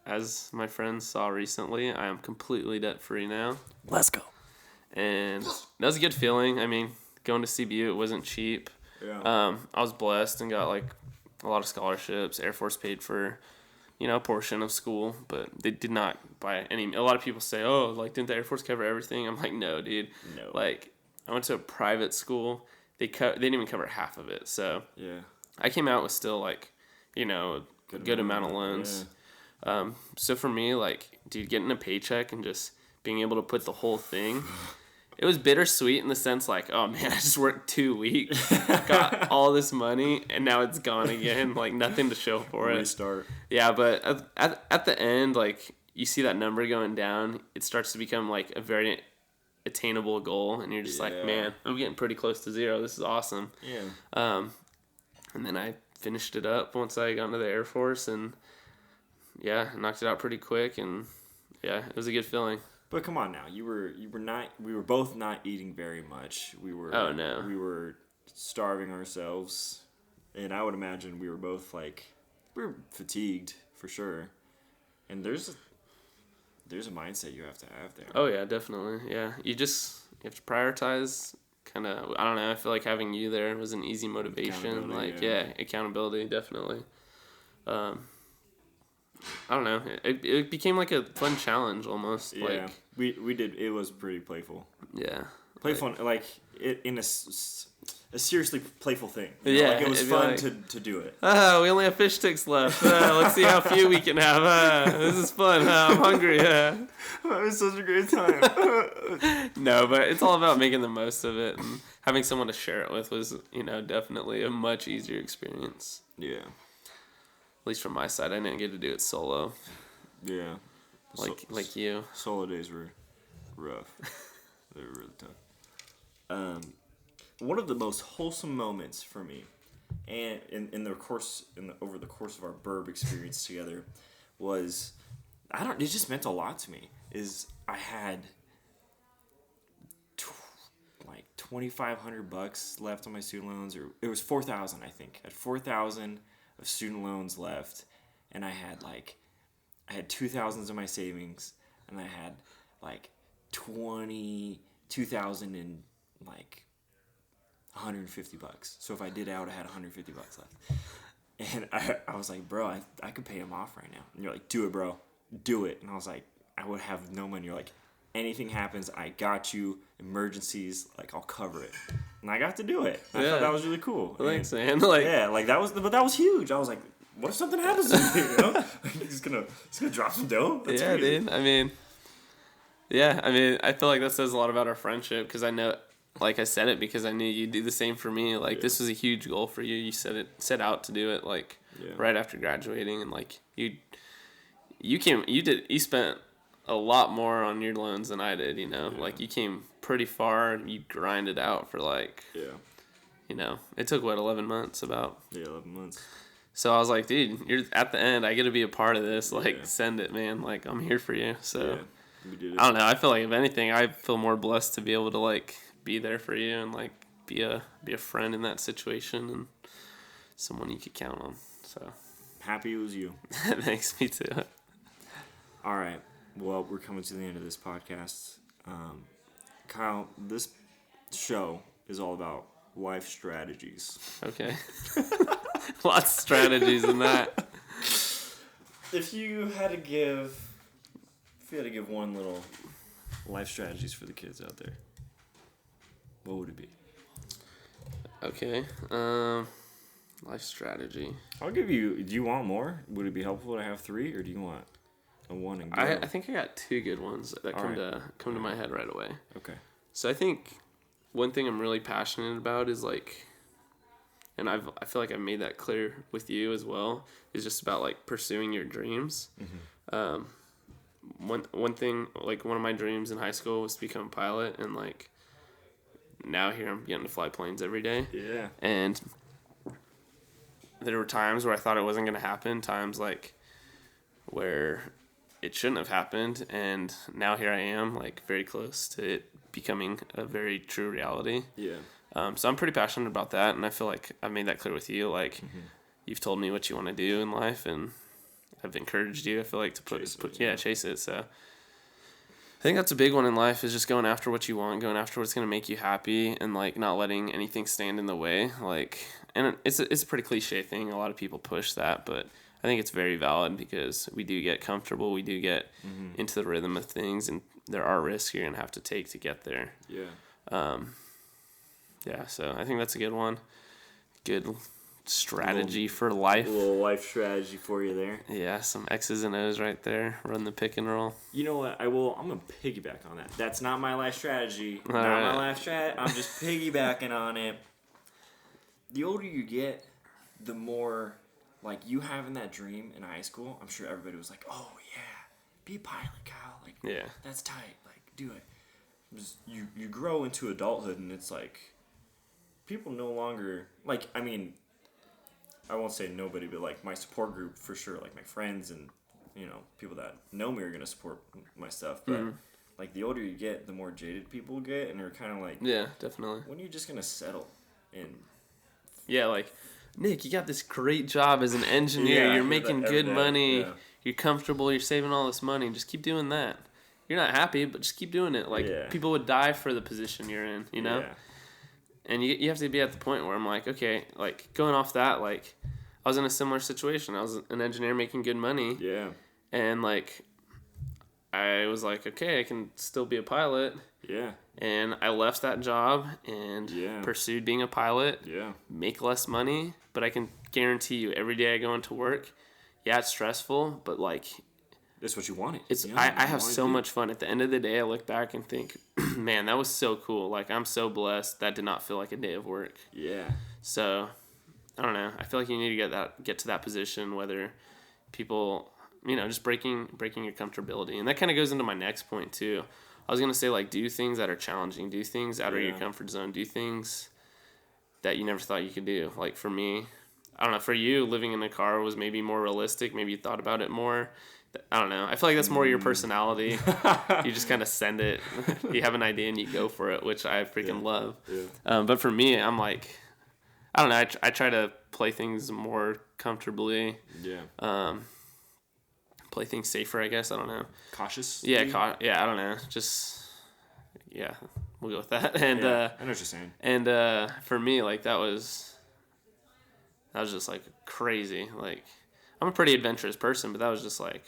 as my friends saw recently, I am completely debt-free now. Let's go. And that was a good feeling. I mean, going to CBU, it wasn't cheap. Yeah. I was blessed and got, like, a lot of scholarships. Air Force paid for, a portion of school, but they did not buy any. A lot of people say, oh, like, didn't the Air Force cover everything? I'm like, no, dude. No. Like, I went to a private school. They didn't even cover half of it. So yeah, I came out with still, like, a good amount of loans. Yeah. So for me, like, dude, getting a paycheck and just being able to put the whole thing, it was bittersweet in the sense like, oh man, I just worked 2 weeks, got all this money, and now it's gone again. Like, nothing to show for it. Restart. Yeah, but at the end, like, you see that number going down, it starts to become like a very attainable goal, and you're just like, man, I'm getting pretty close to zero. This is awesome. Yeah. And then I finished it up once I got into the Air Force, and yeah, knocked it out pretty quick, and yeah, it was a good feeling. But come on now, we were both not eating very much. We were we were starving ourselves, and I would imagine we were both like, we were fatigued for sure. And there's a mindset you have to have there. Oh yeah, definitely. Yeah, you have to prioritize. Kind of, I don't know. I feel like having you there was an easy motivation. Like, accountability, definitely. I don't know. It became like a fun challenge almost. Yeah, like, we did. It was pretty playful. Yeah, playful, like it in a seriously playful thing. Yeah, like it was fun to do it. We only have fish sticks left. Let's see how few we can have. This is fun. I'm hungry. It was such a great time. No, but it's all about making the most of it, and having someone to share it with was, definitely a much easier experience. Yeah. At least from my side, I didn't get to do it solo. Yeah. Like you. Solo days were rough. They were really tough. One of the most wholesome moments for me, and over the course of our burb experience together, was it just meant a lot to me. Is I had like $2,500 left on my student loans, or it was $4,000, I think. I had $4,000 of student loans left, and I had $2,000 in my savings, and I had like $22,000 in like $150. So if I did out, I had $150 left. And I was like, bro, I could pay him off right now. And you're like, do it, bro. Do it. And I was like, I would have no money. You're like, anything happens, I got you. Emergencies, like, I'll cover it. And I got to do it. I thought that was really cool. Thanks, man. Like, yeah, like that was huge. I was like, what if something happens to me? You know? He's gonna drop some dough? That's crazy. Dude. I mean, I feel like that says a lot about our friendship because I know, like I said it because I knew you'd do the same for me. Like this was a huge goal for you. You set out to do it like right after graduating, and like you spent a lot more on your loans than I did. You know, like you came pretty far. You grinded out for like you know, it took 11 months about. Yeah, 11 months. So I was like, dude, you're at the end. I get to be a part of this. Like, send it, man. Like, I'm here for you. So we did it. I don't know. I feel like if anything, I feel more blessed to be able to like be there for you and like be a friend in that situation and someone you could count on. So happy it was you. That makes me too. All right. Well, we're coming to the end of this podcast. Kyle, this show is all about life strategies. Okay. Lots of strategies in that. If you had to give one little life strategies for the kids out there, what would it be? Okay. Life strategy. I'll give you. Do you want more? Would it be helpful to have 3, or do you want a 1 and go? I think I got 2 good ones that come to my head right away. Okay. So I think one thing I'm really passionate about is like, and I feel like I've made that clear with you as well, is just about like pursuing your dreams. Mm-hmm. One thing, like one of my dreams in high school was to become a pilot, and like now here I'm getting to fly planes every day. Yeah. And there were times where I thought it wasn't going to happen, times like where it shouldn't have happened, and now here I am, like very close to it becoming a very true reality. Yeah. So I'm pretty passionate about that, and I feel like I've made that clear with you. Like, you've told me what you want to do in life, and I've encouraged you. I feel like to chase it. So I think that's a big one in life, is just going after what you want, going after what's going to make you happy, and like not letting anything stand in the way. Like, and it's a pretty cliche thing. A lot of people push that, but I think it's very valid because we do get comfortable, we do get into the rhythm of things, and there are risks you're gonna have to take to get there. Yeah. So I think that's a good one. Good strategy for life. A little life strategy for you there. Yeah, some X's and O's right there. Run the pick and roll. You know what? I'm gonna piggyback on that. That's not my life strategy. My life strategy. I'm just piggybacking on it. The older you get, the more like you having that dream in high school. I'm sure everybody was like, "Oh yeah, be a pilot, Kyle. Like, that's tight. Like, do it." Just, you grow into adulthood, and it's like people no longer like. I mean, I won't say nobody, but like my support group for sure. Like my friends and people that know me are gonna support my stuff. But like the older you get, the more jaded people get, and they're kind of like, yeah, definitely. When are you just gonna settle? And yeah, like, Nick, you got this great job as an engineer. You're making good money. Yeah. You're comfortable. You're saving all this money. Just keep doing that. You're not happy, but just keep doing it. Like, people would die for the position you're in, you know? Yeah. And you have to be at the point where I'm like, okay, like, going off that, like, I was in a similar situation. I was an engineer making good money. Yeah. And, like, I was like, okay, I can still be a pilot. Yeah. And I left that job and pursued being a pilot. Yeah. Make less money, but I can guarantee you every day I go into work, it's stressful, but like that's what you wanted. It's I have so much fun. At the end of the day, I look back and think, man, that was so cool. Like, I'm so blessed. That did not feel like a day of work. Yeah. So I don't know. I feel like you need to get to that position, whether people, just breaking your comfortability. And that kind of goes into my next point too. I was going to say, like, do things that are challenging. Do things out of your comfort zone. Do things that you never thought you could do. Like, for me, I don't know, for you, living in a car was maybe more realistic. Maybe you thought about it more. I don't know. I feel like that's more your personality. You just kind of send it. You have an idea and you go for it, which I freaking love. Yeah. But for me, I'm like, I don't know. I try to play things more comfortably. Yeah. Play things safer, I guess. I don't know. Cautious? Yeah, I don't know. Just, yeah, we'll go with that. And I know what you're saying. And for me, like, that was just, like, crazy. Like, I'm a pretty adventurous person, but that was just, like,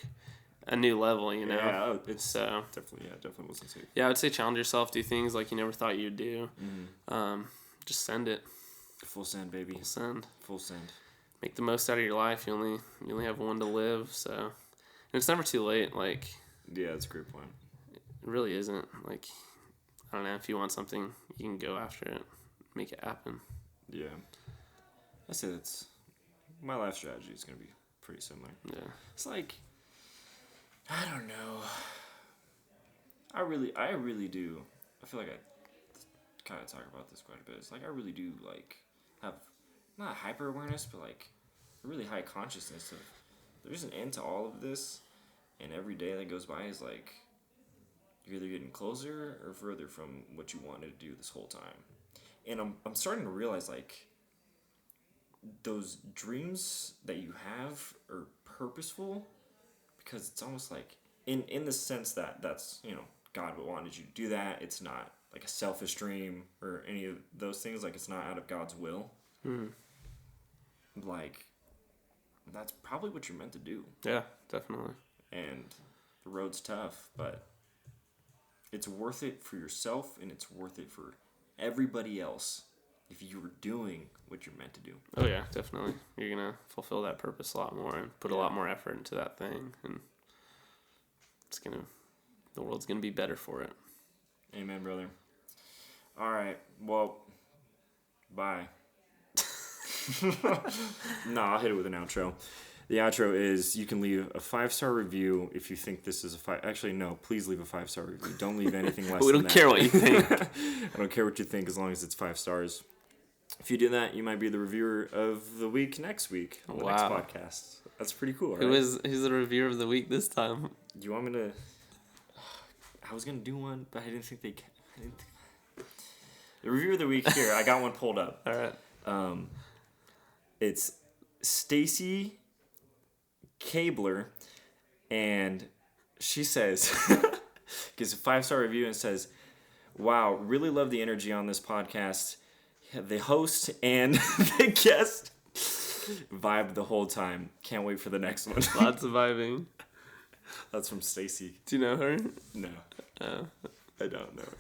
a new level, you know? Yeah, it's definitely wasn't safe. Yeah, I would say challenge yourself, do things like you never thought you'd do. Just send it. Full send, baby. Full send. Make the most out of your life. You only have one to live, so... And it's never too late, like... Yeah, that's a great point. It really isn't. Like, I don't know, if you want something, you can go after it. Make it happen. Yeah. I say that's... My life strategy is going to be pretty similar. Yeah. It's like... I don't know. I really do. I feel like I kind of talk about this quite a bit. It's like I really do, like, have... Not hyper-awareness, but, like, a really high consciousness of... There's an end to all of this, and every day that goes by is like you're either getting closer or further from what you wanted to do this whole time. And I'm starting to realize, like, those dreams that you have are purposeful because it's almost like in the sense that that's, you know, God wanted you to do that. It's not like a selfish dream or any of those things. Like, it's not out of God's will. Like, that's probably what you're meant to do. Yeah, definitely. And the road's tough, but it's worth it for yourself, and it's worth it for everybody else if you were doing what you're meant to do. Oh, yeah, definitely. You're going to fulfill that purpose a lot more and put a lot more effort into that thing, and the world's going to be better for it. Amen, brother. All right, well, bye. No, I'll hit it with an outro. The outro is you can leave a 5-star review if you think this is a 5. Actually, no, please leave a 5-star review. Don't leave anything less We than don't care what you think. I don't care what you think as long as it's 5 stars. If you do that, you might be the reviewer of the week next week on the next podcast. That's pretty cool, right? Who's the reviewer of the week this time? You want me to... I was going to do one, but I didn't think they... The reviewer of the week here, I got one pulled up. All right. It's Stacy Cabler, and she says, gives a 5-star review and says, "Wow, really love the energy on this podcast. The host and the guest vibe the whole time. Can't wait for the next one." Lots of vibing. That's from Stacy. Do you know her? No. Oh. I don't know her.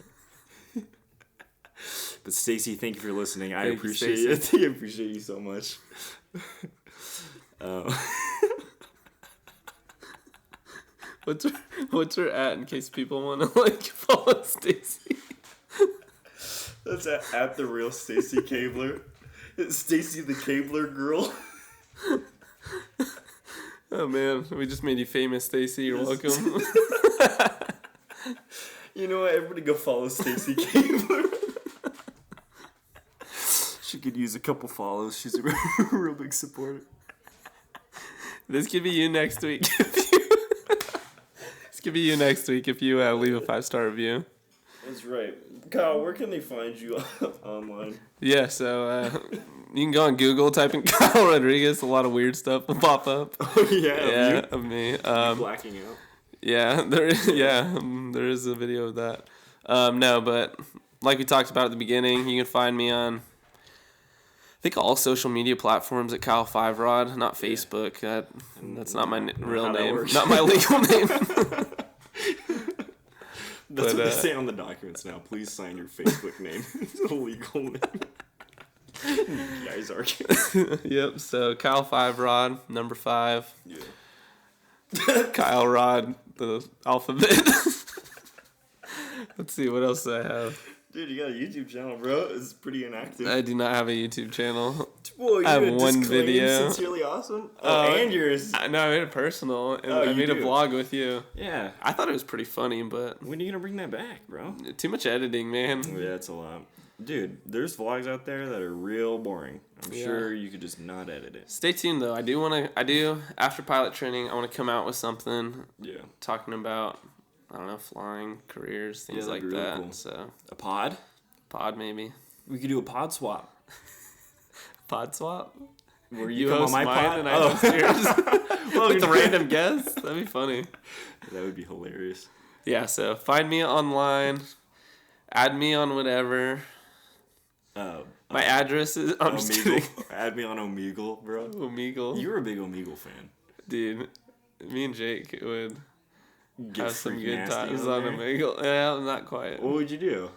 But Stacy, thank you for listening. I Thank appreciate you, it. I appreciate you so much. What's her at in case people want to like follow Stacy? That's at the real Stacy Cabler. It's Stacy the Cabler girl. Oh man, we just made you famous, Stacy. You're welcome. You know what? Everybody go follow Stacy Cabler. She could use a couple follows. She's a real big supporter. This could be you next week. This could be you next week if you leave a 5-star review. That's right. Kyle, where can they find you online? Yeah, so you can go on Google, type in Kyle Rodriguez. A lot of weird stuff will pop up. Oh yeah, yeah, of me. Blacking out. Yeah, there is a video of that. No, but like we talked about at the beginning, you can find me on, I think, all social media platforms at Kyle5Rod, not Facebook. That's not my real name, not my legal name. That's what they say on the documents now. Please sign your Facebook name. It's a legal name. You guys are. Yep. So Kyle5Rod, number 5. Yeah. Kyle Rod, the alphabet. Let's see, what else do I have? Dude, you got a YouTube channel, bro. It's pretty inactive. I do not have a YouTube channel. Well, I have one video. Sincerely awesome. Oh, and yours. No, I made it personal, and I made a vlog with you. Yeah. I thought it was pretty funny, but... When are you going to bring that back, bro? Too much editing, man. Yeah, it's a lot. Dude, there's vlogs out there that are real boring. I'm sure you could just not edit it. Stay tuned, though. I do, after pilot training, I want to come out with something. Yeah. Talking about, I don't know, flying, careers, things like really that. Cool. So a pod? Pod, maybe. We could do a pod swap. Pod swap? Where You come on host my mine pod? and I host yours. Well, With the random guests. That'd be funny. That would be hilarious. Yeah, so find me online. Add me on whatever. My address is... I'm just kidding. Add me on Omegle, bro. Omegle. You're a big Omegle fan. Dude, me and Jake would Get have some freaking good nasty times on on there. Omegle. Yeah, not quite. What would you do?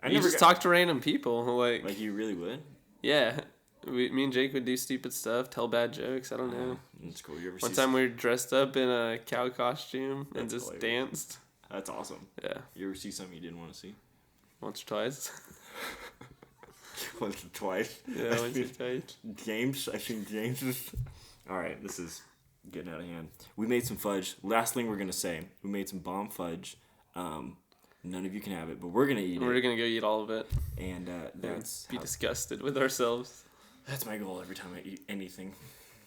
You just talk to random people. Like you really would? Yeah. Me and Jake would do stupid stuff, tell bad jokes. I don't know. That's cool. You ever One time we were dressed up in a cow costume and That's just hilarious. danced. That's awesome. Yeah. You ever see something you didn't want to see? Once or twice. Once or twice. Yeah, once or twice. James, I think James is... All right, this is getting out of hand. We made some fudge. Last thing we're going to say. We made some bomb fudge. None of you can have it, but we're going to eat it. We're going to go eat all of it. And that's... Be disgusted with ourselves. That's my goal every time I eat anything.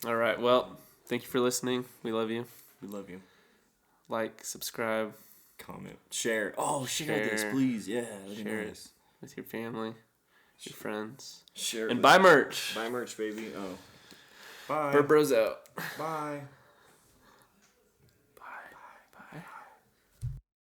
All right, well, thank you for listening. We love you. We love you. Like, subscribe. Comment. Share. Oh, share this, please. Yeah, that'd be nice. With your family, your friends. Share and buy merch. Buy merch, baby. Oh. Bye. Bros out. Bye.